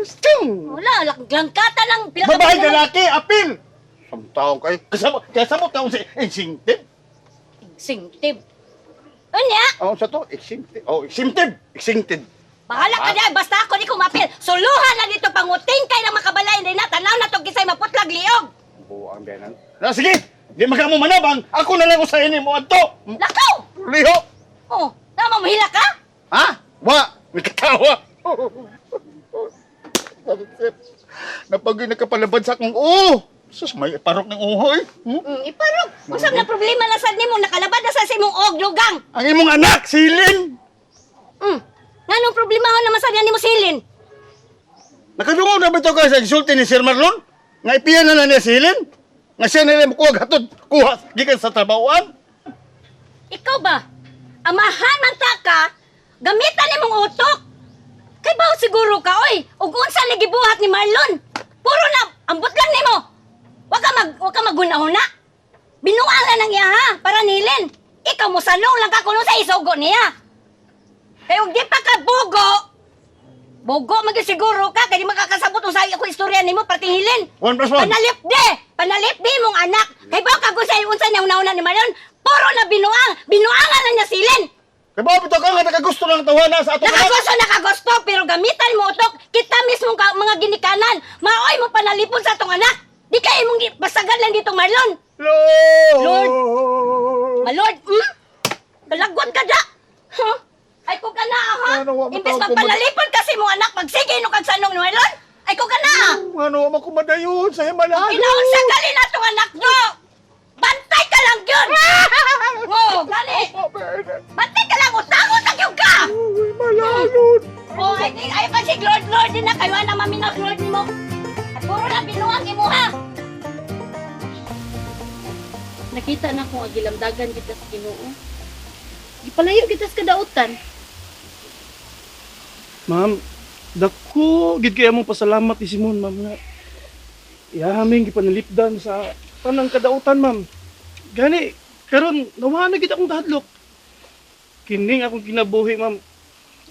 Sting! Wala, langkata lang. Pila ka Babae, pila- lalaki, apil! Samtao kay. Kasabot ka si insingtib. Singtib. Unya, Ano sa to? Exempted. Oh, exempted. Exempted. Bahala ka dyan, basta ako di kumapil. Suluhan lang dito, panguting kay na makabalay, hindi na, tanaw na to kisay maputlag liog. Buang benan. Na sige. Di magamo manabang. Ako na lang usahin mo adto. Lakaw! Liho. Oh, namamahila ka? Ha? Wa, may katawa. Napagay nakapalabad sa akong sus, may parok ng uhoy. Iparok. Usap na problema na sad nimo nakalabad na sa imong oglugang. Ang imong anak, silin. Nganong problema ho naman sa nimo silin? Nakadungog na ba ito ka sa insulti ni Sir Marlon? Nga ipiyan na na niya silin? Nga siya nila makuha gatod, kuha, gikan sa trabahoan? Ikaw ba? Amahan man ta ka, gamitan nimong utok. Kay ba siguro ka, oy, ug unsa nagibuhat ni Marlon? Puro na, ambot lang nimo. Wa ka magunahuna. Binuala nang iya ha, para nilin. Ikaw mo sanong lang ka kuno sa isugo niya. Kay ug di pa ka Bogo magisiguro ka kay di makakasabot sa ako istorya nimo patingilin. 1+1. Panalip di mong anak. Kay ba ka gusay unsa niya una ni Marlon? Puro na binuangan na niya silin. Kaya ba ito ka nga nakagusto ng tawanan sa atong Nakagusto, pero gamitan mo utok. Kita mismo mga ginikanan. Maoy mo panalipon sa atong anak. Di kayo mong basagan lang dito, Marlon. Lord! Malord, Dalagot ka da. Huh? Ay ko ka na, ha? Imbes magpanalipon kasi mo anak, magsige no kag sanong ni Marlon. Ay ko ka na. Ano mo kumadayon sa himalayo? Kinaunsa gali na itong anak nyo. Bantay ka lang yun. Oo, gani. Bantay ka lang, utang-utang yung ka. Malalod. Oh, ay pa si Lord din na kayo na maminag Lord mo. At puro na binuang mo ha. Nakita na kung agilamdagan kita sa Ginoo. Ipalayo kita sa kadautan. Ma'am, dako gid kay among pasalamat ni Simon, ma'am nga. Iaming gipanalipdan sa tanang kadautan, ma'am. Gani karon nawa na gid akong dahadlok. Kining akong kinabuhi, ma'am.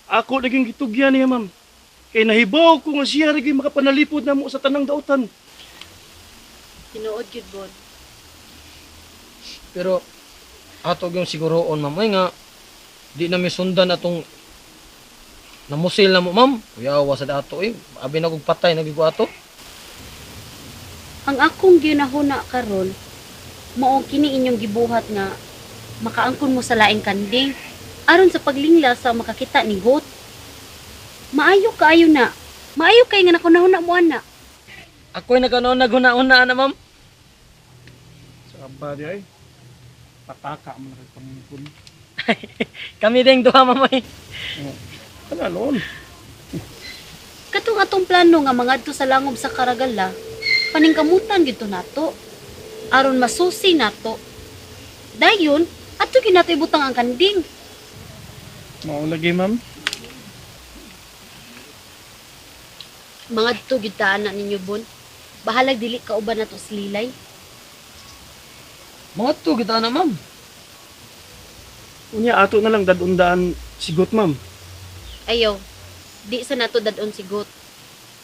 Ako naging gitugyan niya, ma'am. Kay nahibaw ko nga siya rin makapanalipod na mo sa tanang dautan. Tinuod gid bod. Pero ato yung siguroon ma'am ay nga di na may sundan atong namusil na mo ma'am. Kuyawa sa dato abi na kog patay nagigo ato. Ang akong ginahuna karon mao kini inyong gibuhat nga makaangkon mo sa laing kanding aron sa paglingla sa makakita ni Got. Maayo kaayo na. Maayo kay nga nakunahuna mo ana. Ako'y naghuna-una na ma'am. Sa aba di ay pataka mo na pangipon. Kami ding duha mamoy. Ano noon? Katong atong plano nga mangadto sa langob sa Karagala, paningkamutan gito nato. Aron masusi nato. Dayon, ato ginato ibutang ang kanding. Mao lagi, ma'am. Mangadto gid ta ana ninyo bon. Bahalag dili ka uban nato si Lilay. Mga to kita na ma'am. Unya ato na lang dadundaan sigot, ma'am. Ayaw, di sa nato dadon si Got.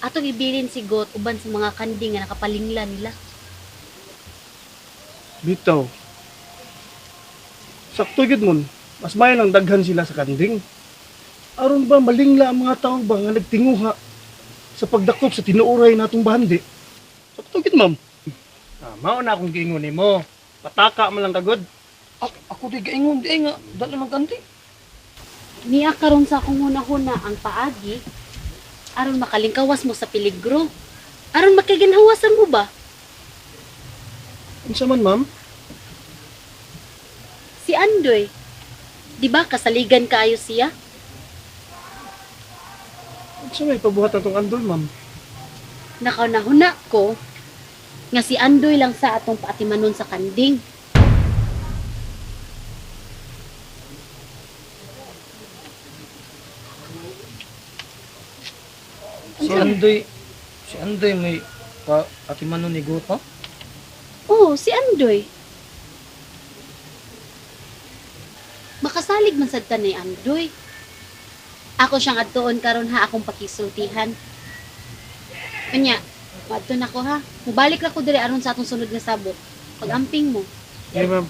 Atong ibilin si Got uban sa mga kanding nga nakapalingla nila. Bitaw. Sakto gid mon. Mas may lang daghan sila sa kanding. Aron ba malingla ang mga tao ba nga nagtinguha sa pagdakop sa tinuoray natong bahandi? Sakto gid, ma'am. Mao na akong giingon nimo. Pataka man lang kagod. Ako di gaingon di nga dala man kanti. Niya karon sa akong hunahuna ang paagi aron makalingkawas mo sa peligro. Aron makiginhawasan mo ba? Unsa man, ma'am? Si Andoy, di ba kasaligan kaayo siya? Unsa may pabuhat atong Andoy, ma'am? Nakanahuna ko nga si Andoy lang sa atong paatimanon sa kanding. Si Andoy may atimanon ni Got ha? Oo, si Andoy. Makasalig man sad ta ni Andoy. Ako siyang adtuon karon ha akong pakisultihan. Kanya, madto na ko ha. Mubalik ra ko diri aron sa atong sunod nga sabot. Pag-amping mo. Okay, ma'am.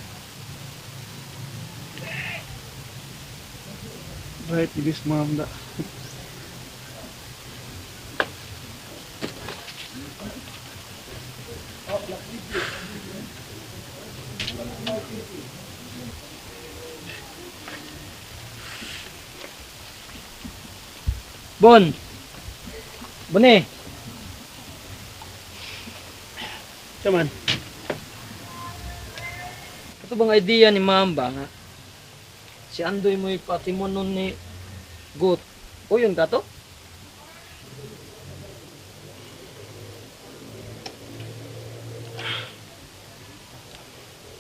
Right, bilis ma'am da. Bon. Bone. Saman. Ito bang idea ni Ma'am ba nga? Si Andoy mo ipatimon nun ni Gut. O yun ka to?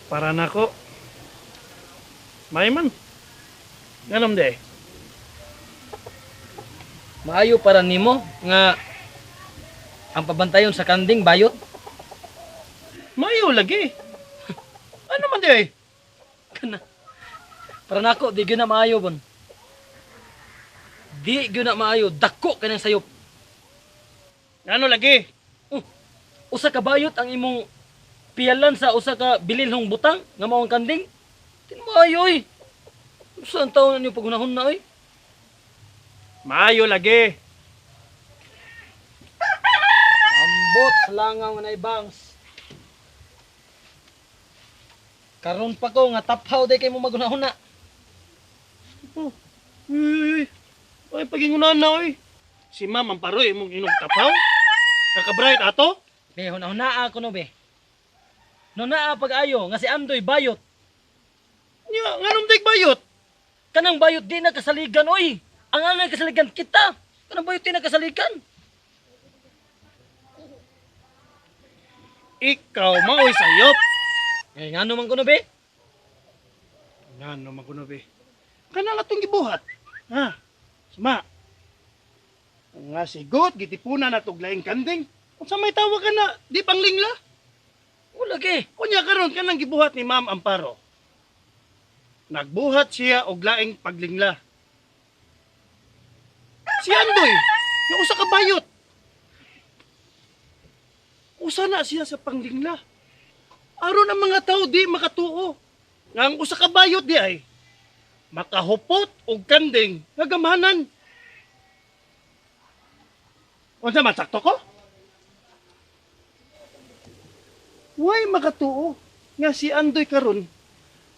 Para nako. May man. Nganom de. Maayo para nimo nga ang pabantayon sa kanding bayot. Mayo lagi. Ano man de? Kana. Para nako di gyud na maayo bon. Di gyud na maayo dako kanang sayop. Ano lagi? Usa ka bayot ang imong piyalan sa usa ka bililhong butang nga mao ang kanding. Tin maayo oy. Saan taon niyo pagunahon na oy? Mayo lagi. Ambot sa langaw nga naibangs. Karon pa ko nga taphaw day kay mo magunahon na. Uy. Ay pagingunan na oy. Si Ma'am ang paroy imong inog tapaw. Naka-bright ato? Be hunahuna ako no be. No naa pag-ayo nga si Andoy bayot. Nya nganom day bayot? Kanang bayot di na kasaligan oy. Ang anay kasaligan kita. Kanang bayot di na kasaligan. Ikaw maoy sayop. Eh ngano man kuno be? Ngano man kuno be? Kana nga tong gibuhat. Ha? Suma. Nga sigot gitipunan na tog laing kanding. Unsa may tawa ka na? Di panglingla? Wala ge. Kunya karon kanang gibuhat ni Ma'am Amparo. Nagbuhat siya og laing paglingla. Si Andoy, yung usa ka bayot. Usa na siya sa panglingla. Aron ang mga tao di makatuo. Nga ang usa ka bayot di ay makahupot og kanding nga gamahanan. Unsa man sakto ko? Way makatuo nga si Andoy karon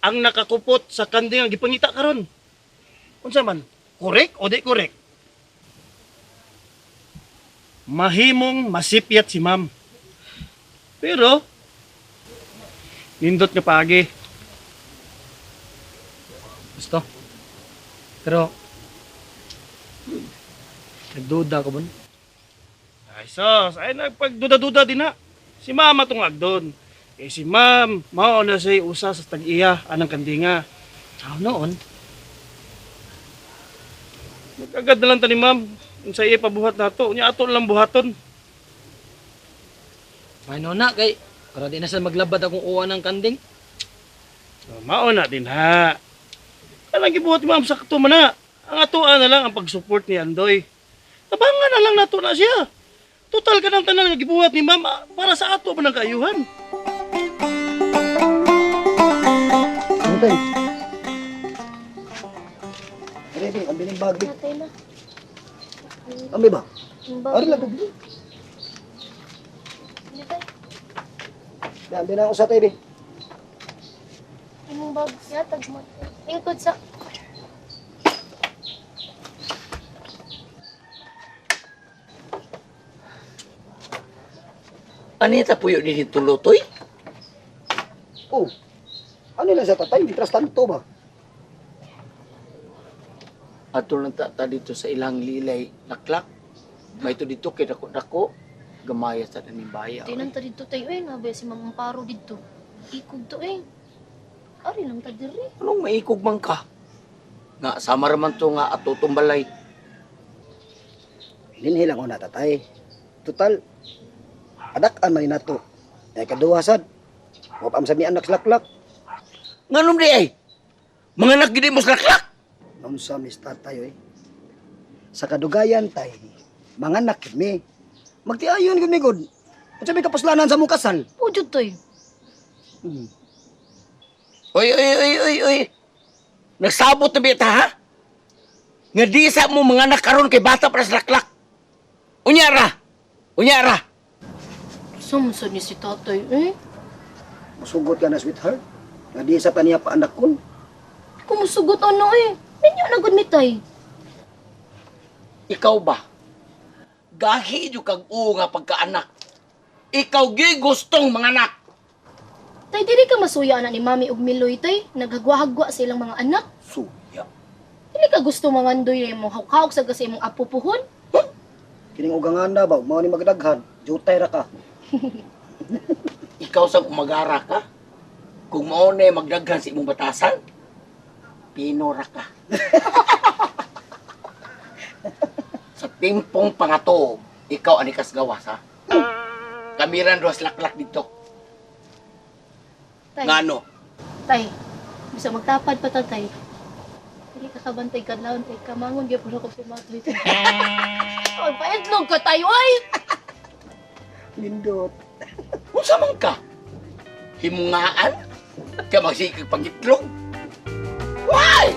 ang nakakupot sa kanding ang gipangita karon. Unsa man? Korek o di korek? Mahimong masipyat si Ma'am. Pero nindot nga paagi. Gusto. Pero nagduda ko bon. Ay sos, ay nagpagduda-duda din na. Si Ma'am atong agdon. Eh si Ma'am, mao na siya usa sa tag-iya anang kandinga. Noon? Magagad na lang ta ni Ma'am. Unsa iya pabuhat nato, nya ato lang buhaton. May na kay para di na sa maglabad akong uwan ng kanding. Mao na din ha. Kanang gibuhat ni Ma'am sakto man na. Ang atoan na lang ang pag-support ni Andoy. Tabangan na lang nato na siya. Total ka ng tanan nga gibuhat ni Ma'am para sa ato man ang kaayuhan. Antay. Ready, ang bining bagi. Natay na. Ambi ba? Ang Ari lang bagay. gagawin. Yan, binang usa tayo, be. Anong bag? Yatag mo. Ingkod sa... Anita puyo din tulutoy? Oh, ano lang sa tatay? Mitras tanto ba? Ato lang ta dito sa ilang lilay naklak. May to dito kay dako-dako. Gamaya sa daming baya. Tinan ta dito tayo eh. Nabi si Ma'am Amparo dito. Ikog to eh. Ari lang ta diri. Anong maikog man ka? Nga, sama raman to nga ato tumbalay. Linhi lang ko na tatay. Total, adak-an man nato. Ay kaduha sad. Wa pa sami anak laklak. Nganom di ay? Mga anak gidi mo sa laklak? Noon sa mis tatay eh. Sa kadugayan tay, mga anak mi. Magtiayon gud mi gud. Unsa may kapuslanan sa mong kasal? Pujud to eh. Oy. Nagsabot na bita ha? nga di sa mo mga anak karon kay bata para sa laklak. Unyara! Unyara! Sumusod niyo si Totoy, eh? Masugot ka na, sweetheart. Nga di sa taniya pa anak kon. Kumusugot ano eh. Minyo na gud mitay. Ikaw ba? Gahi yung kag-uo nga pagkaanak. Ikaw gi gustong mga anak. Tay, dili ka masuya na ni Mami ug Miloy, tay. Naghagwa-hagwa sa ilang mga anak. Suya. Dili ka gusto mga andoy na imong hawk-hawk sa kasi imong apupuhon. Kining uganganda ba? Mao ni magdaghan. Jutay ra ka. Ikaw sa umagara ka. Kung mao na magdaghan sa imong batasan, pinora ka. Sa timpong pangato, ikaw anikas gawas ha. Kamiran duas laklak dito. Tay, Ngano? tay. Bisa magtapad pa ta, tay. Dili ka kabantay kadlawon, tay. Kamangon gyud ko si Matoy, tay. Ay, paitlog ka tayo, ay! Lindot. Unsa man ka? Himungaan? Ka magsikig pangitlog? Why?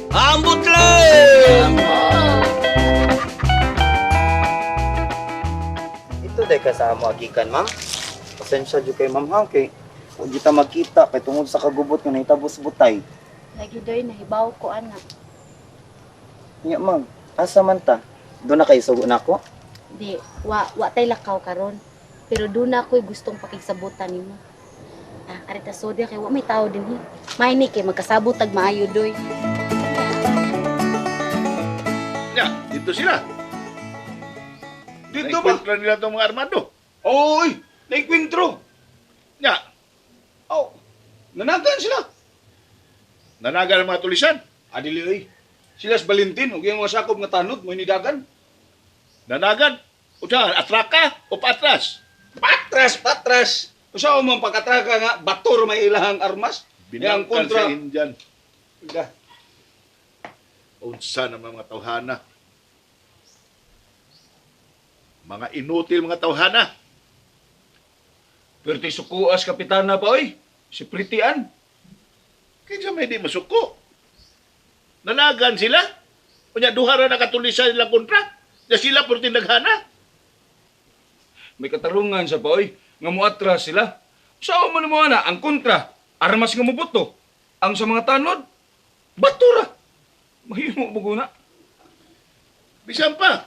Ambot lang! Ito day ka sa amo agikan, ma'am. Pasensya jud kay ma'am ha, kay ug kita magkita kay tungod sa kagubot nga nahitabos butay. Lagi doy, nahibaw ko, anak. Nya ma'am, asa man ta? Do na kay sugo nako? Di, wa tay lakaw karon. Pero doon ako'y gustong pakigsabutan nimo. Arita sodia kay wa may tao din hi. May ni kay magkasabot tag maayo doy. Nya, dito sila. Dito ba? Naikuntran nila itong mga armado. Oy! Naikwintro! Nya, Oh, nanagan sila. nanaga ng mga tulisan. Adili oy. Sila sa Valentin, ug yung mga sakop nga tanod, mo nidagan. Nanagan. Usahan, atraka o patras? Patras! Usaw man pagkatraka nga, bator may ilahang armas. Yang Binangkan kontra. sa Indian. Ika. Unsa na mga tawhana. Mga inutil mga tawhana. Pero ti sukuas kapitana pa oy. Si Pritian. Kaya may di masuko. Nanagan sila. Kunya duhara na katulisan nilang kontra. Na sila puro tinaghana. May katarungan sa pa oy. Nga muatras sila. Usaw man mo na ang kontra. Armas nga mubuto. Ang sa mga tanod, batura. Mahimo mo guna. Bisan pa.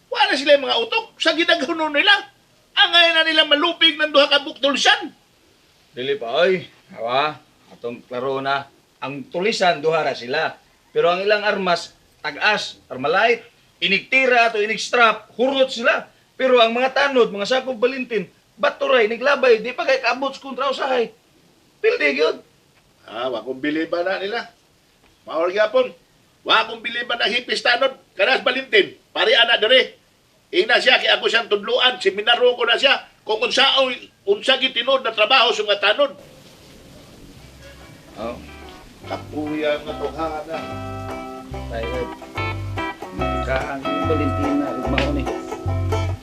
Wala sila yung mga utok. Sa ginagano nila. Ang ngayon na nila malupig ng duha ka buktulisan. Dili pa oy. Hawa, atong klaro na. Ang tulisan duhara sila. Pero ang ilang armas, tag-as, armalite, inigtira ato inigstrap, hurot sila. Pero ang mga tanod, mga sakop Valentin, baturay, niglabay, di pa kay kaabot sa kontra usahay. Pildi gyud. Wa kong biliban na nila. Maor gyapon. Wa kong biliban na hipis tanod. Kanas Valentin. Pari ana dire. Ina siya kay ako siyang tudluan. Seminaro ko na siya. Kung unsa gitinod na trabaho sa mga tanod. Oh. Kapuya nga tuhana. Tayo. Ikaang Valentina, ugmao ni.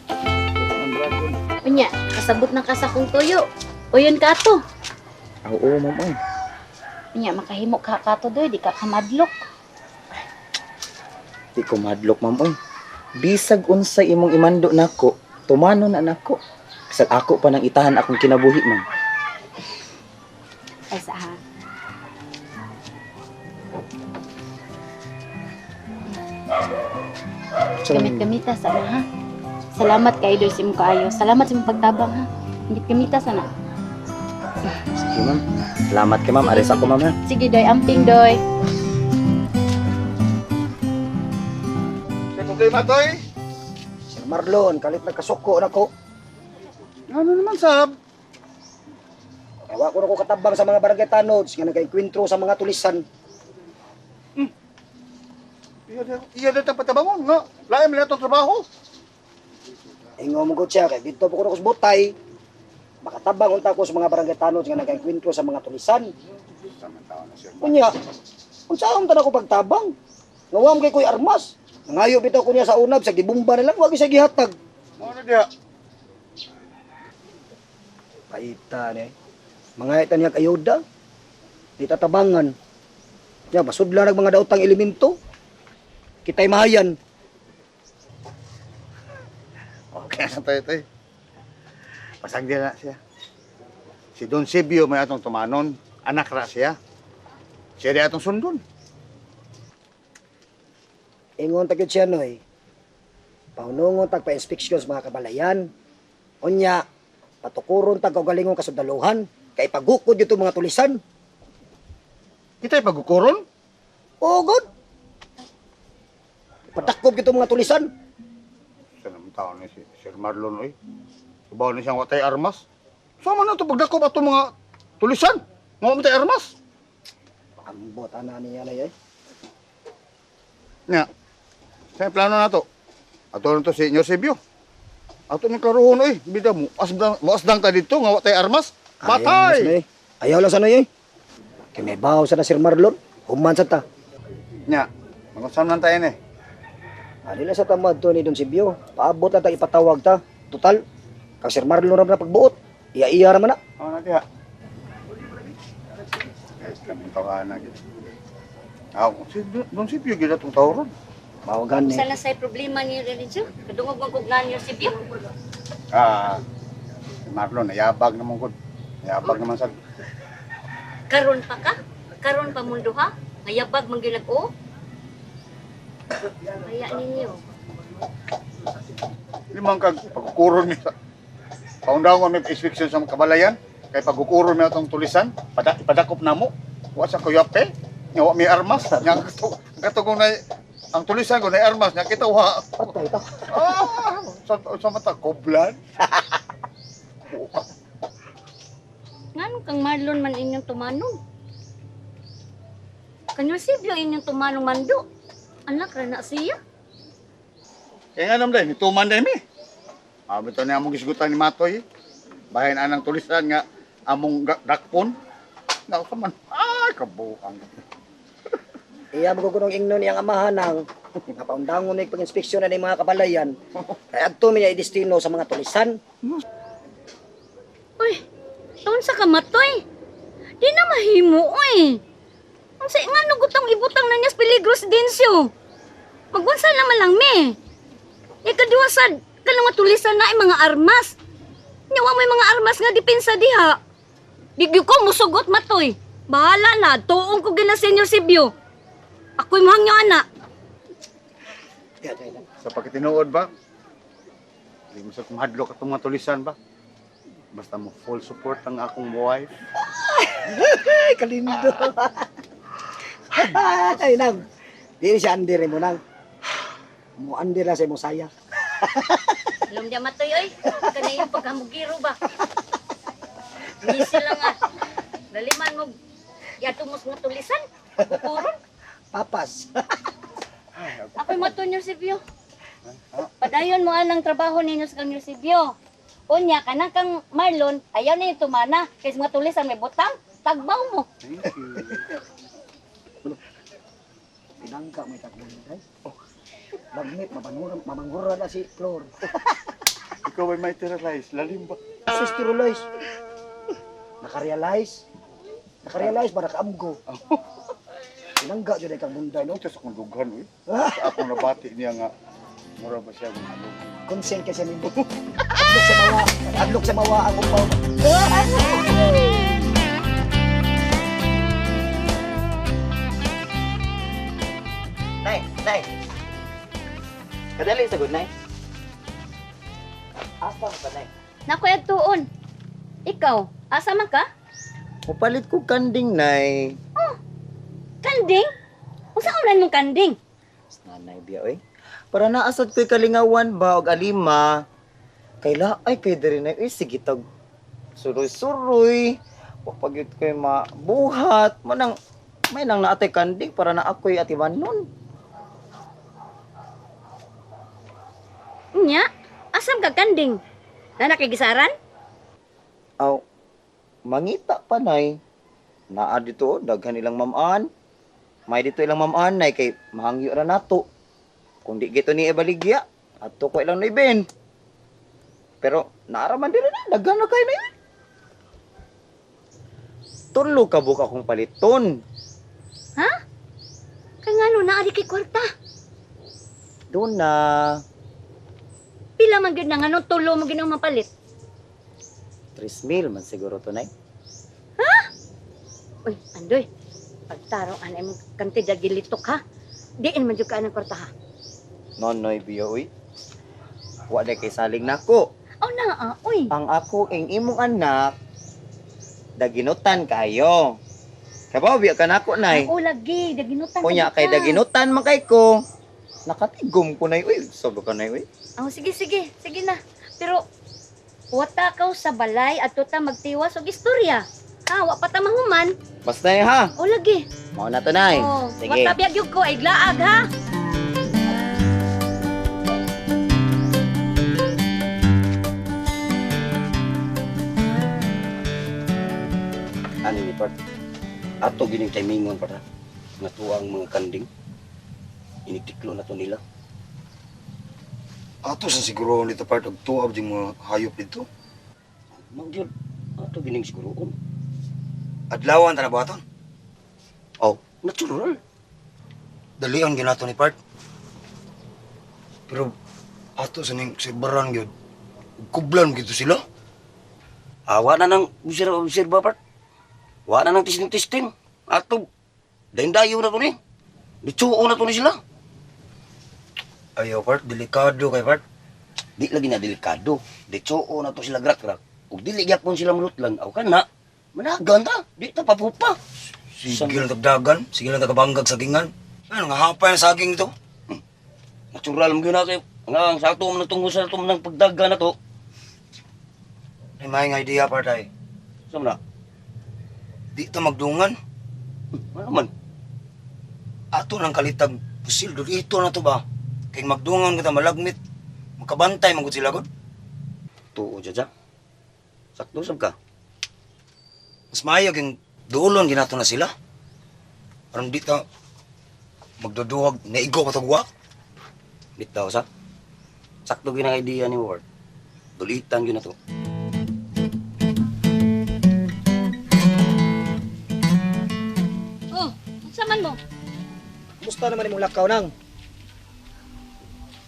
Ang dragon. Unya, kasabot na ka sa kong toyo. Uyon ka ato. Oo, ma'am. Oy. Unya, makahimo ka kato doy, di ka kamadlok. Di ko madlok, ma'am. Oy. Bisag unsay imong imando nako, tumano na nako. Bisag ako pa nang itahan akong kinabuhi, ma'am. Ay sa ha. Gamit-gamita sana ha. Salamat kay Doy sa imong kaayo. Salamat sa imong pagtabang ha. Gamit-gamita sana. Sige, ma'am. Salamat kay ma'am. Aris ako, ma'am. Ha? Sige Doy, amping Doy. Kaya kung kayo matoy, Sir Marlon, kalit nagkasuko na ko. ano naman sab? Ewa ko na ko katabang sa mga barangay tanods, nga nagka-enkwentro sa mga tulisan. Iya dito patabangon nga. Lain mo na itong trabaho. Ingo mo ko siya, kaya dito po ko na ko sa butay. Makatabang unta ko sa mga barangay tanods, nga nagka-enkwentro sa mga tulisan. Kunya, kung saan ta na ko pagtabang? Ngawam kay ko'y armas. Nangayo bitaw ko niya sa unab, sa gibumba na lang, wag siya gihatag. Ano dia? Paita ni. Mga ita niya ayuda. Di tatabangan. Ya, basudla nag mga daotang elemento. Kita'y mahayan. Okay na tayo, tay. Pasagdi na siya. Si Don Silvio may atong tumanon. Anak ra siya. Siya di atong sundon. Ingon tagid siya noy. Paunungon tag pa-inspeksyon sa mga kabalayan. Unya, patukuron tag kaugalingong kasundalohan. Kay pagukod dito mga tulisan. Kita'y pagukuron? Oo, God. Patakob dito mga tulisan. Sa naman tao ni si Sir Marlon, oy. Subaw na siyang watay armas. Sama na ito pagdakop ato mga tulisan. Mga watay armas. Ambot, ana niya na yan. Nya, sa plano na to. Ato na to si Silvio. Ato ni klarohon, oy. Bida mo, asdang ta dito, nga watay armas. Patay! Ayaw lang sana yun. Kaya may bahaw sa na Sir Marlon. Human sa ta. Nya, magusam lang tayo ni. Ano lang sa tamad to ni Don Silvio. Paabot na ta ipatawag ta. Total, kang Sir Marlon na pagbuot. Iya-iya naman na. Oo na diha. Kami tawahan na gid. Si Don Silvio gid atong tawron. Mawagan ni. Sala say problema ni Religion. Kadungog ang kugnan niyo si Bio. Si Marlon, nayabag naman ko. Nayabag naman sa... Karon pa ka? Karon pa mundo ha? Ngayabag man gyud nag-o. Kaya ninyo. Limang kag pagkukuron mi sa... Paundaw may inspection sa kabalayan. Kay pagkukuron mi atong tulisan, ipadakop na mo. Wa sa kuyape. Nya wa may armas. Nya katugong na ang tulisan ko na armas. Nya kita wa. Patay ta. Sa mata, koblan. Ngano kang Marlon man inyong tumanong? Kanyo Silvio inyong tumanong mando. Anak ra na siya. Kaya nga naman dahil, nituman dahil mi. Bito na among gisgutan ni Matoy. Bahin anang tulisan nga among dakpon. Nausaman, ay kabuang. Iya magugunong ingno niyang amahan ng napaundangon ni pag-inspeksyon na ni mga kabalayan. Kaya adto mi niya idestino sa mga tulisan. Uy, taon sa kamatoy. Di na mahimo, oy. Ang sa nga nugutang ibutang na niya sa peligros densyo. Magwansa naman lang, me. Ikaduwa sad, kanang matulisan na ay mga armas. Nyawa may mga armas nga depensa diha. Digyo ko musugot matoy. Bahala na, tuong ko gina Senior Silvio. Ako'y mahangyo anak. Sa pagkitinuod ba? Hindi mo sa kumahadlok at mga tulisan ba? Basta mo full support ang akong wife. Kalindo. Ay, nang. Di siya andir mo nang. Mo andir na sa mo saya. Alam niya matoy, oy. Kanay yung paghamugiro ba? Misi lang ah. Laliman mo. Yatumos nga tulisan. Bukuron. Papas. Ako'y matoy niyo Silvio. Padayon mo anang trabaho ninyo sa kang Silvio. Unya, kanang kang Marlon, ayaw na yung tumana. Kasi mga tulisan may butang, tagbaw mo. Pinangka may takbo niya, Lagmit, mamanggura na si Flor. Ikaw ay may terrorize, lalim ba? Asisteruloys. Nakarealize ba nakaamgo? Pinangka dyan ay kang munday, no? Ito sa kong lughan, eh. Sa akong nabati niya nga, mura ba siya ng ano? Consent kasi nito. Adlok sa mawa ang upaw. Nay. Kadali sa good, Nay. Asa ka, Nay? Naku, tuon. Ikaw, asa man ka? Mupalit ko kanding, Nay. Oh, kanding? Kung saan ulan mong kanding? Nanay biya, oy. Para naasad ko'y kalingawan ba og alima. Kaila ay pwede rin ay sige tag suroy-suroy. Papagyud ko'y mabuhat. Manang may nang naatay kanding para na ako'y atiman nun. Nya, asam ka kanding? Na nakigisaran? Aw, mangita pa, Nay. Naa dito, daghan ilang mamaan. May dito ilang mamaan, Nay, kay mahangyo ra nato. Kung di gito ni ibaligya, ato ko ilang naiben. Pero naaraman din na, daghan na kayo na yun. Tulo ka buka kong paliton. Ha? Kaya nga no, naari kay kwarta. Doon na. Pila man gyud na nganong tulo mo ginang mapalit? 3,000 man siguro to, Nay. Uy, Andoy. Pagtarong anay mo kantidad gilitok ha. Diin man jud ka ng kwarta ha. Nonoy biyo, uy. Wa na kay saling nako. Oh na, uy. Ang ako ang imong anak, daginutan kayo. Kabaw, biya ka nako, Nay. Ang lagi, daginutan. Kunya kay daginutan man kay ko. Nakatigom ko, Nay, uy. Solo ka, Nay, uy. Oh, sige na. Pero wata ka sa balay at ta magtiwas og istorya. Ha, wa pa ta mahuman. Basta Nay, ha. O lagi. Mao na to, Nay. Oh, Sige. wata biyag yug ko ay laag ha. Ano ni Part? Ato gining timingon para nga tuwang mga kanding. Initiklo na to nila. Ato sa siguro nito Part og tuab ding mga hayop dito. Magyud ato gining siguroon. Adlawan ta na buhaton. Oh, natural. Dalian ginato ni Part. Pero ato sa ning sibaran gyud. Kublan gito sila. Awa na nang obserba Part. Wa na nang testing. Ato dayon na to ni. Ditsuo na to ni sila. Ayaw Part, delikado kay Part. Di lagi na delikado. Ditsuo na to sila grak-grak. Ug dili gyapon sila mulutlan. Aw kana. Managan ta. Di ta papupa. Sige lang tagdagan, sige lang tagabanggag sagingan. Ano nga hapay ang saging ito? Natural mo yun na kayo. Ang sa ato mo natunggo sa ato mo ng pagdaga na to. Ay may nga idea Part ay. Saan na? Di ta magdungan. Ano man? Ato nang kalitag pusil dito na to ba? Kay magdungan kita malagmit. Makabantay magud sila gud. Tuo jaja. Sakto sab ka. Mas maayo ging duolon ginato na sila. Parang di ta magduduwag naigo patagwa. Bitaw sa. Sakto ginang idea ni Ward. Dulitan yun na to. Oh, saman mo. Musta naman imong lakaw nang?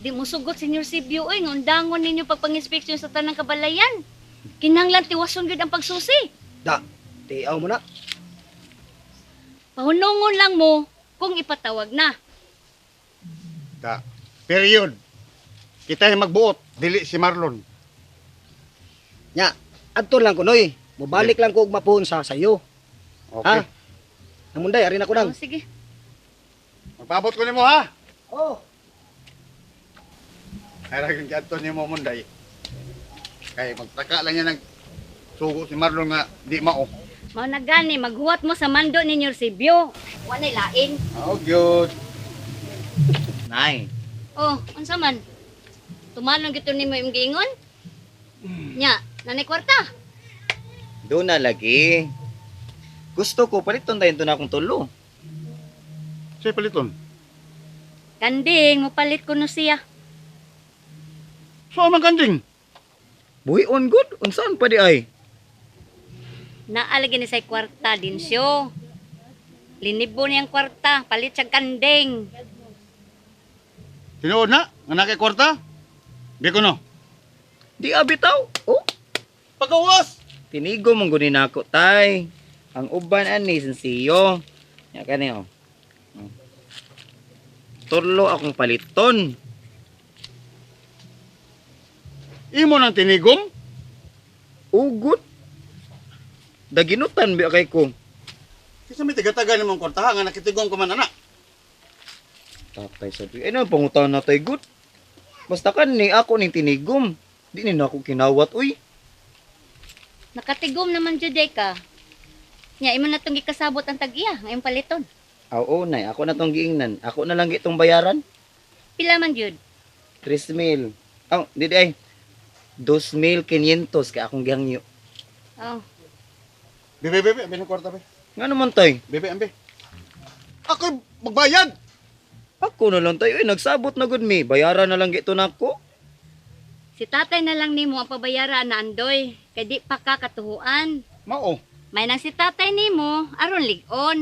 Di mo sugot, Senior Sibyo, oy, ngundangon ninyo pagpang-inspeksyon sa tanang kabalayan. Kinahanglan tiwason gyud ang pagsusi. Da, tiaw mo na. Pahunungon lang mo kung ipatawag na. Da. Period. Kita yung magbuot, dili si Marlon. Nya, adto lang ko noy. Mobalik lang ko og mapuhon sa sayo. Okay. Ha? Namunday, ari na ko nang. Oh, sige. Magpabot ko nimo ha. Oh. Ay ragin kadto nimo munday. Kay magtaka lang yan sugo si Marlon nga di mao. Mao na gani, maghuwat mo sa mando ninyo Sibyo. Wa nay lain. Oh, good. Nay. Oh, unsa man? Tumalon gito nimo imong giingon? Nya, nanay kwarta. Doon na lagi. Gusto ko paliton dayon to na akong tulo. Say paliton. Kanding, mopalit ko no siya. So man kanding. Buhi on good. Unsaan pa di ay? Naalagi ni say kwarta din siyo. Linibo niyang kwarta, palit siyang kanding. Tinuod na, nga nakay kwarta. Di ko no. Di abitaw. Oh. Pagawas. Tinigo mong gunin ako, tay. Ang uban ani sensiyo. Ya kani oh. Turlo akong paliton. Imo nang tinigom? Ugot. Daginutan biya kay ko. Kasi may taga-taga namang kwartaha nga nakitigom ko man anak. Tatay sabi, ano pangutan na tay good? Basta kan ni ako ning tinigom. Di ni na ako kinawat, uy. Nakatigom naman jud ka. Nya imo na tong gikasabot ang tag-iya ngayong paliton. Oo, nay. Ako na tong giingnan. Ako na lang gitong bayaran. Pila man jud? 3,000. Oh, di ay. 2,500 kaya akong gihangyo. Oh. Bebe, ambe ng kwarta, be. Nga naman, tay. Bebe, ambe. Ako magbayad. Ako na lang, tay. Uy, nagsabot na good me. Bayaran na lang gito na ako. Si tatay na lang nimo ang pabayaran na Andoy. Kay di pa ka katuhuan. Mao. May nang si tatay nimo aron lig-on.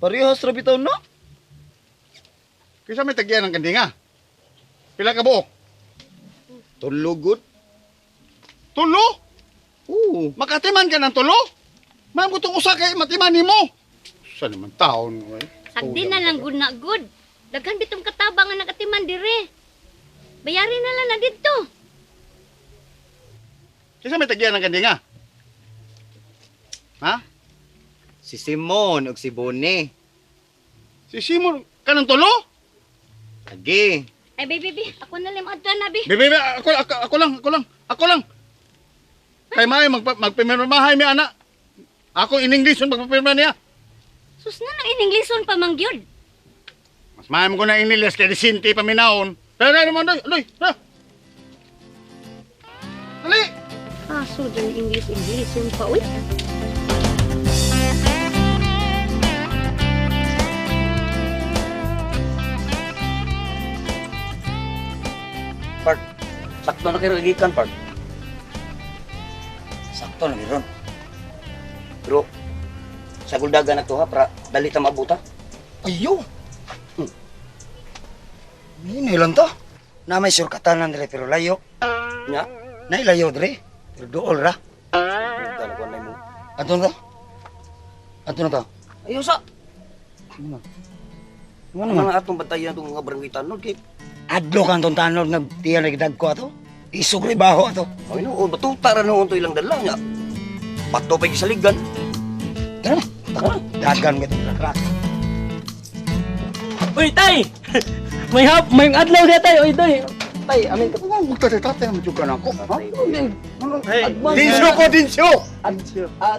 Parehas ra bitaw na. Kisa may tagyan ng kandinga. Pila ka buok? Tulo, good. Tulo? Oo. Makatiman ka ng tulo? Ma'am, kung usa kay matiman ni mo. Sa naman taon, eh. Sagdi na lang good na good. Daghan bitong katabang nga nakatiman dire. Bayarin na lang na dito. Kisa may tagyan ng kandinga. Ha? Si Simon ug si Bonnie. Si Simon, kanang tulo? Lagi. Ay, baby, ako na lim adto na, bi. Bebe, ako lang. Kay may magpipirmahay mi ana. Ako in English magpipirma niya. Sus na nang ininglisson pa mangyod. Mas mahal ko na inilis kay disinti pa minaon. Tara naman doy, tara. Dali. Kaso dyan English yung pa, uy. Part, sakto na kayo gikan, Part. Sakto na giron. Pero, sa guldagan na to ha, para dali ta mabuta. Ayaw! Hindi lang to. Na may surkatanan dire, pero layo. Nya, nailayo dire. Pero dool ra. Ato na to? Ato na to? Ayaw sa! Ano mga atong batayan itong mga barangay tanod kay adlo kang itong tanod na tiyan nagdag ko ato. Isugri baho ato. Ay no, batuta ra noon to ilang dala nga. Bato pa gisaligan. Tara, tara. Dagan mo itong krak. Uy, tay! may adlaw siya, tay. Uy, tay. Tay, amin ka. Magtatay ang juga na ako. Hey, Dinsyo!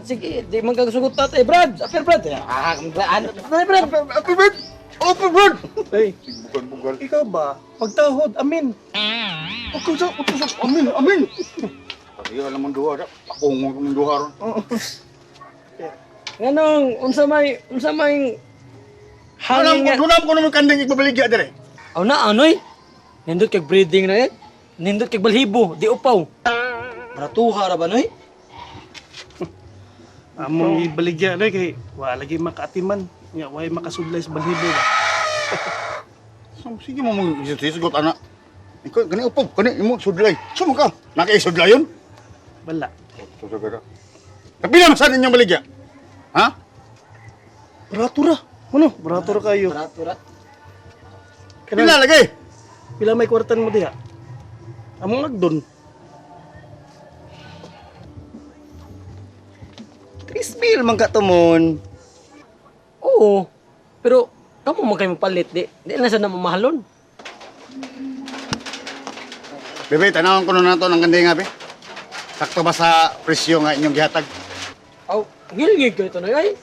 Sige, di man kagasugot ta, tay. Brad, apir, Brad. Brad. Open Brad! Hey, Bugal-bugal. ikaw ba? Pagtahod, amin. Amin! Pati alam mong duha, pakungong mong duha ron. Nganong, unsa may hangin nga. Alam ko naman kandang igbabaligya dire. Aw na, anoy? Nindot kag breeding na yan. Nindot kag balhibo, di upaw. Maratuha ra ba, noy? Among ibaligya na kay wala lagi makaatiman. Nga, way makasudlay sa balhibo ba? Sige mo mong isisugot, anak. Ikaw, gani upog, gani imo, sudlay. Suma ka, nakaisudlay yun? Bala. Susagara. Kapila masan inyong baligya? Ha? Baratura. Ano? Baratura kayo. Baratura. Pila lagi? Pila may kwartan mo diha? Among nagdon. 3,000 man ka tumon. Oo. Pero, kamo man kayo mapalit, di. Di na sa namamahalon. Bebe, tanawan ko na to ng gandinga, be. Sakto ba sa presyo nga inyong gihatag? Aw, ngilngig kayo ito na, ay.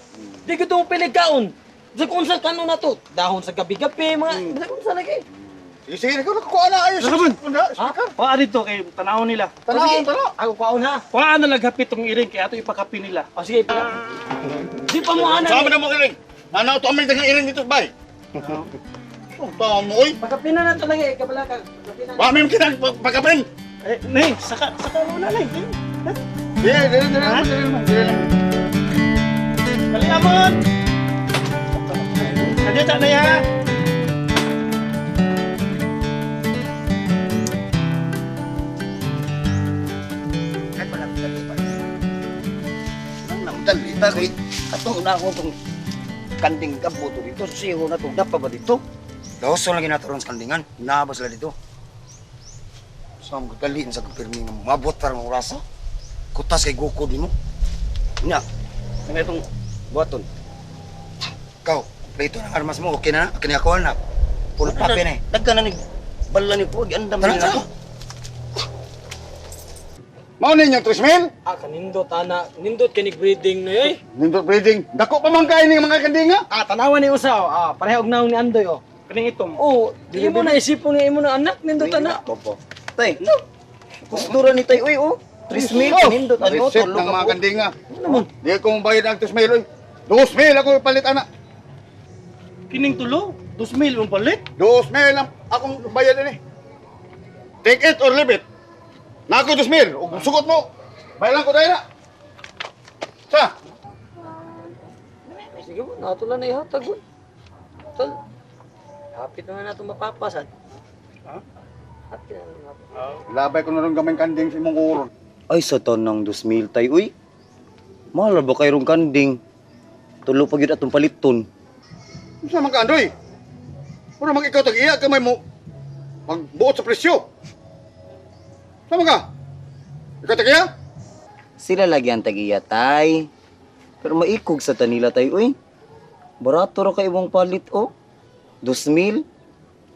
Di ko itong piligkaon. Sa kung sa kano na to, dahon sa gabi-gabi, mga, kung sa lagi. Sige, ikaw nakakuha na ayos. Ha? Paa dito kay tanawon nila. Tanawon, tanaw. Ako kaon ha. Paa na naghapit tong iring kay ato ipakapi nila. O sige, di pa mo ana. Sama na mo iring. Nanaw to amin dagang iring dito, bay. Oh, tama mo, oy. Pagkapin na to lagi, kabalaka. Wa mi kinang pagkapin. Eh, nay, saka muna nay. Dire. Dali amon. Kadita na ya. Dali ta kay ato na ako itong kanding kabuto dito. Siho na itong dapa ba dito? Doso lagi nato ron sa kandingan. Naba sila dito. Saan ko daliin sa kapirmi ng mabot para mong rasa? Kutas kay Goko din mo. Nya, ano itong buhaton? Ikaw, plito ng armas mo, okay na? Okay na ako na. Pulo papi na eh. Dagka na ni bala ni po, andam na ako. Mao ninyo 3,000? Kanindot ana, nindot kanig breeding na yoy. Nindot breeding. Dako pa man kay ning mga kandinga. Tanawan ni usaw. Pareho og naong ni Andoy oh. Kaning itom. Oh, di mo na isipon ni imo na anak nindot ana. Popo. Tay, kustura ni tay, uy, oh. 3,000, nindot, ano, Reset tulog ng mga ako. kandinga. Di ko bayad ang 2,000, oy. 2,000 ako ipalit, anak. Kining tulo, 2,000 mong palit. 2,000 ang akong bayad ini. Take it or leave it. Na ako 2,000. Ug sugot mo. Bayaran ko dahil na. Sa? Sige mo, natulan na ihatag mo. Tal. Hapit na na itong mapapasad. Ha? Hapit na na mapapasad. Labay ko na rin gamay kanding sa imong uron. Ay, sa tanang 2,000 tay, uy. Mahal ba kayrong kanding? Tulo pa yun atong paliton. Sa mga Andoy. Wala mag ikaw tag-iya kamay mo. Magbuot sa presyo. Sama ka? Ikaw tag-iya? Sila lagi ang tagiya, tay. Pero maikog sa tanila, tay, uy. Barato ra kay imong palit, oh. 2,000.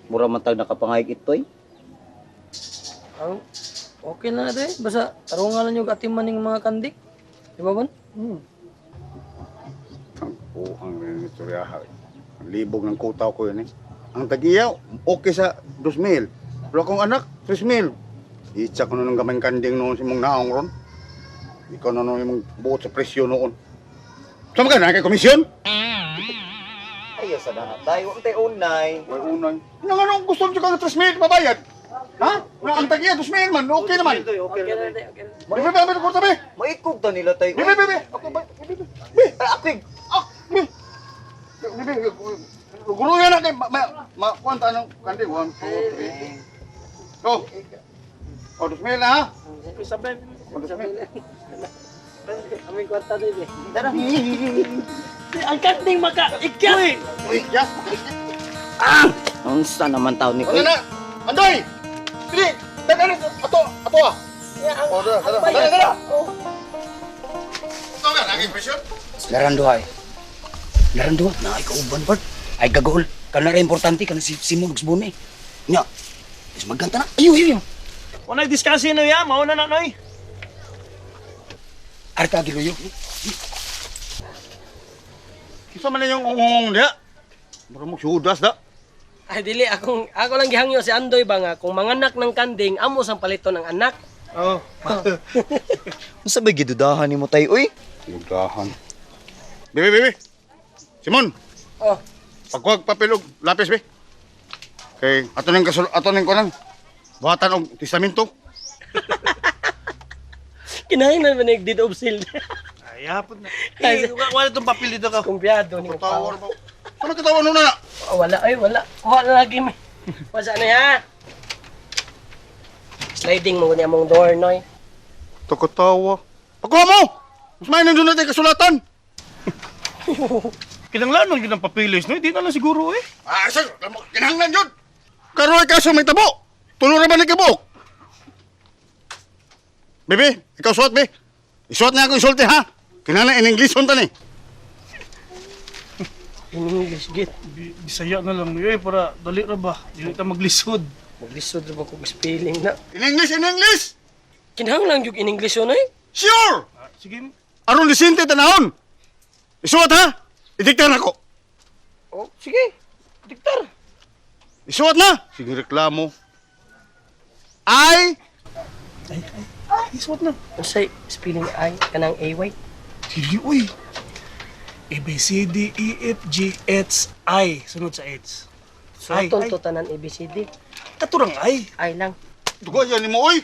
Mura man tag nakapangayag itoy. Okay na na day. Basta tarungan lang yung atiman ng mga kandik. Di ba ba? Oo, ang istoryahan. Ang libog ng kutaw ko yun eh. Ang tag-iya, okay sa 2,000. Pero akong anak, 3,000. Itsa ko na ng gamay kanding noon sa imong naong ron. Ikaw na noon imong buot sa presyo noon. Sama ka na kay komisyon? Ayaw sa na, tay. Huwag tayo unay. May unay. Nang anong gusto nyo kang 3,000 pabayad? Ha? Ang tag-iya, 2,000 man. Okay naman. Okay na day. Okay na. Bebe, bebe, kurta, be. Maikog ta nila, tay. Bebe, bebe. Ako ba? Bebe, be. Akwig. Be. Bebe, guro yan na kay kuwanta ng kanding. 1, 2, 3. Go. O, 2,000 na ha? Sabay. O, 2,000. Aming kwarta day. Tara. Ang kanting maka-ikyat. Uy, yes. Ang sa naman tao ni Ano na? Andoy! Dili! Dali! Ato ah! O, dala! Ito ka, naging presyon? Laranduhay. Laranduhat na ay kauban, Bart. Ay gagol. Kana rin importante kana si Simon Gsbune. Nya. Is magkanta na. Ayo. Wala discuss no ya, mauna na noy. Arta giluyo. Kisa man na yung ungong niya? Mura mo sudas da. Ay dili ako lang gihangyo si Andoy ba nga kung manganak ng kanding amo sang palito ng anak. Oh. Unsa ba gidudahan nimo, tay, uy? Dudahan. Bebe. Simon. Oh. Pagkuhag papilog, lapis be. Kay ato ning kunan. Buhatan og testamento. Kinahanglan man nag deed of seal. Ay, hapon na. Wala itong papel dito ka. Kumpiyado ni Tawar mo. Ano katawa nun na? Wala. Wala lagi may. Wasa na ya. Sliding mo niya mong door, noy. Ito katawa. Pagkuha mo! Mas may nandun natin kasulatan. Kinanglan lang yun ang papilis, no? Hindi na lang siguro eh. Ah, sir, kinahanglan yun. Karoy ka sa may tabo. Tulo na ba ng kabuk? Bebe, ikaw suot, be. Isuot na ako isulti, ha? Kinahanglan in English hunta ni. In English, git. Bisaya na lang yun para dali ra ba? Dili ta maglisod. Maglisod ra ba kung spelling na? In English! Kinahanglan yung in English yun, eh? Sure! Sige. Aron lisinte tanahon. Isuot, ha? Idiktar na ko. Oh, sige. Diktar. Isuot na. Sige, reklamo. Ay, Isuot na. Usay, spelling I, kanang AY. Dili, uy. A, B, C, D, E, F, G, H, I. Sunod sa H. So, to tanan ABCD. Katurang I. I lang. dugo yan ni mo, oy.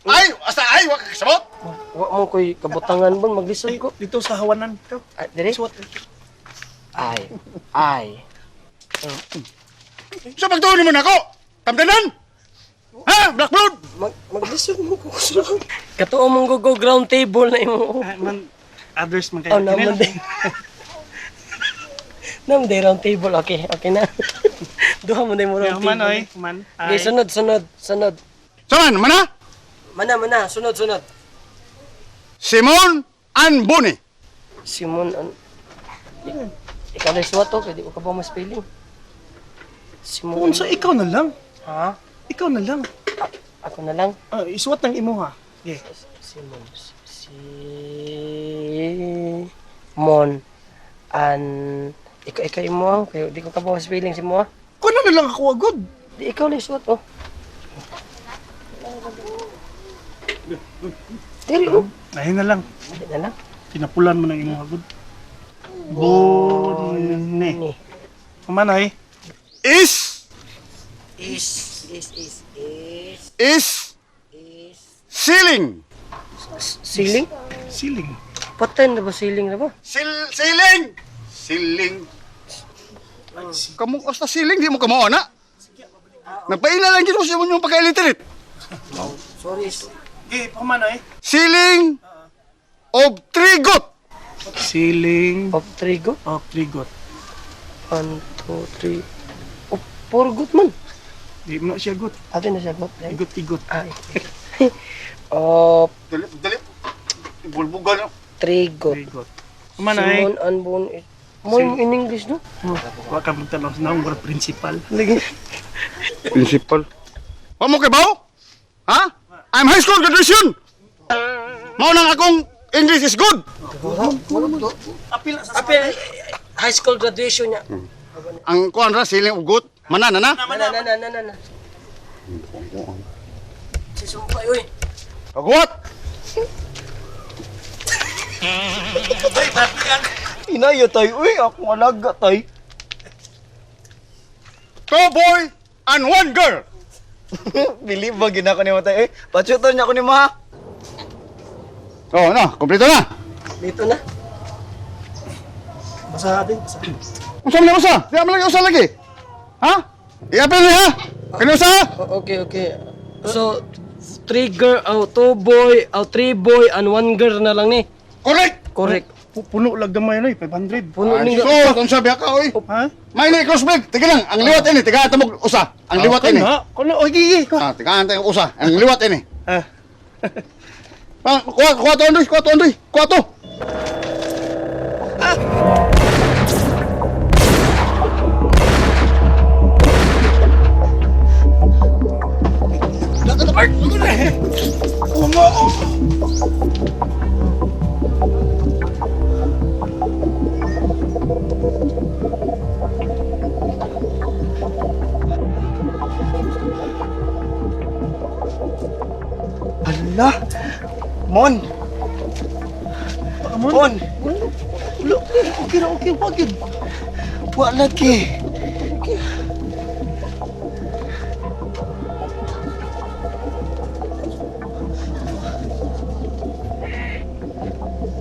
Ay, asa ay, wag kasabot. Wa mo ko'y kabutangan bon, maglisod ko. Dito sa hawanan. Ay, dire? Ay. Sa pagtuon naman ako. Tamdanan. Ha, Black Blood. Maglisod mo ko. Katuo mong go ground table na imo. Man, others man Oh, kayo. naman din. Naman din round table. Okay na. Duha mo din mo round table. Man, oy. Man. Okay, sunod. Saman, mana? Mana, sunod. Simon Anboni. Simon, ikaw na isuwa to, pwede ko ka ba ma-spelling? Simon. Kung sa ikaw na lang. Ha? Ikaw na lang. Ako na lang? Isuwat ng imo ha. Yeah. Simon. Simon. Ikaw imo, kaya di ko ka ba ma-spelling si mo ha? Kung na lang ako agad. Di ikaw na isuwat oh. Dili oh. Ayun na lang. Pinapulan mo ng imo agad. Bone. Kumanay. Is ceiling. Ceiling? Ceiling. Patay na ba ceiling na ba? Ceiling. Ceiling. Kamu hasta siling di mo kamo na. Napaila lang gid mo sa inyong pagka-illiterate. Sorry. Pamanay. Siling of trigot. Siling Of trigo? of trigot. 1, 2, 3. Oh, 4 good man. Di mo na siya gut. Atin na siya gut. Igot-igot. Ay. Of Dali. Bulbugan. trigo. Trigot. Pamanay. Simon Anbon. Mo in English no? Wa ka magtanong sa naong principal. Lagi. Principal. Wa mo kay bawo? Ha? I'm high school graduation. Mao nang akong English is good. Apil high school graduation niya. Ang kuan ra siling of good. Manana na. Na. Si Sumpay, uy. Pagwat. Inaya tay, uy, akong alaga tay. Two boy and one girl. Believe ba ginako ni mo tay? Pachuton niya ako ni mo ha. Oh, na, kompleto na. Dito na. Basa din. Usa man usa. Di man lagi usa lagi. Ha? Iapil ni ha. Kani usa? Okay. So, 3 boy and 1 girl na lang ni. Correct. Puno lang gamay na 500. Puno ni. So, kung sabi ka oy. Ha? May na crossbreak. Tige lang, ang liwat ini, tiga tamog usa. Ang liwat ini. Kuno oy. Ah, tiga antay usa. Ang liwat ini. Kuha to Andoy. Kuha to. Ala. Mon. Mon. Look, okay, wagid. Wa lagi.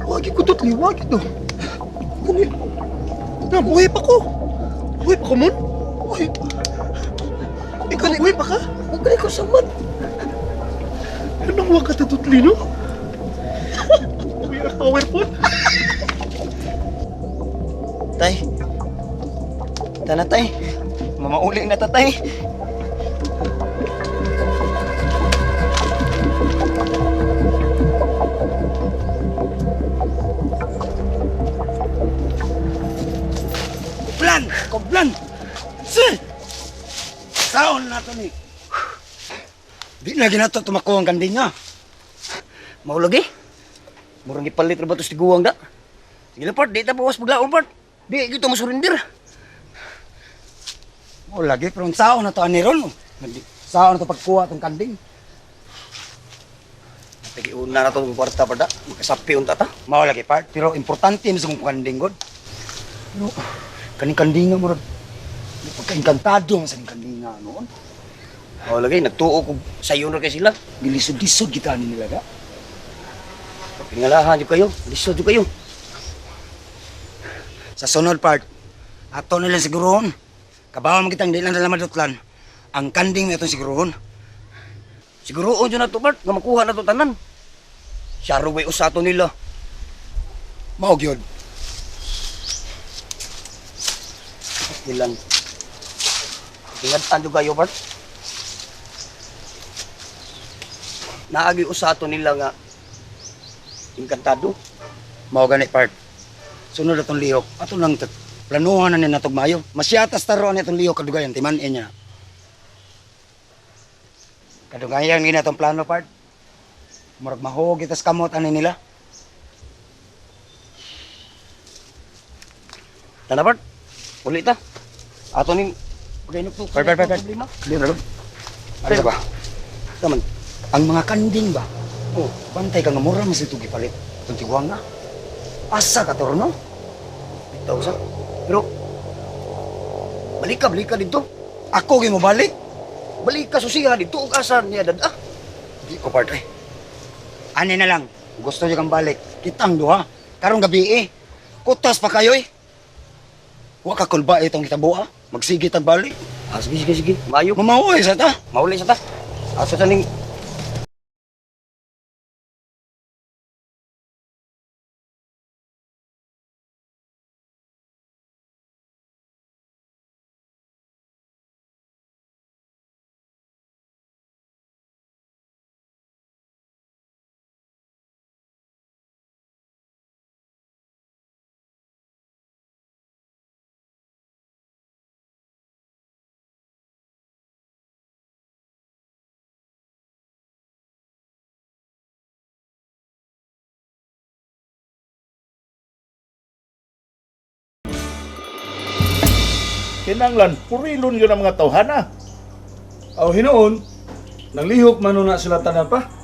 Wagid ko tutli, wagid to. Kani. Na buhay pa ko. Buhay pa ko mon. Buhay. Ikaw buhay pa ka? Magkali ko samad. Anong wag ka tutli no? We are powerful. Tay. Tana tay. Mamauli na ta tay. Koplan! Si! Saon na to ni. Di na ginato tumako ang kanding nga. Maulagi. Murang gipalit ra ba to si guwang da? Sige na part, di ta bawas paglaon part. Di kita masurindir. O lagi, pero saon na to aniron. Saon na to pagkuha tong kanding. Lagi una na to ng kwarta pa da. Makasapi unta ta. Mao lagi part, pero importante mi sa kong kanding god. No, kaning kanding nga murag. Pagka-encantado sa kanding nga noon. O lagi, nagtuo ko sayo na kay sila. Gilisod-lisod kita ni nila da. Pingalahan nyo kayo. Lisod nyo kayo. Sa sunod part, ato nila sigurohon. Kabawa mo kitang di lang nila madutlan. Ang kanding na itong sigurohon. Siguroon nyo na to part. Nga makuha na to tanan. Siya ruway usato nila. Mao gyud. Ilan. Ingatan nyo kayo part. Naagi usato nila nga inkantado. Mao gani part. Sunod atong lihok. Ato lang planuhan na ni natog mayo. Masyatas taroan itong lihok kadugayan timan-in niya. Kadugayan gini atong plano part. Murag mahog itas kamot ani nila. Tana part. Uli ta. Ato ning pagkainok to. Part. Di ba? Ano ba? Taman. Ang mga kanding ba? Oh, bantay ka nga mura mas ito gipalit. Itong tiguang na. Asa ka toro no? Ito sa. Pero balik ka dito. Ako gi mo balik. Balik ka susiha dito ug asa niya dada. Di ko part eh. Ani na lang. Gusto niyo kang balik. Kitang duha. Karong gabi eh. Kutas pa kayo eh. Wa ka kulba itong kitabo ah. Magsige tag bali. Ah, sige, sige, sige. Maayo. Mamahoy sa ta. Mauli sa ta. Ato sa ning Kinanglan, purilon yun ang mga tawhana. Aw hinoon, naglihok man na sila tanan pa.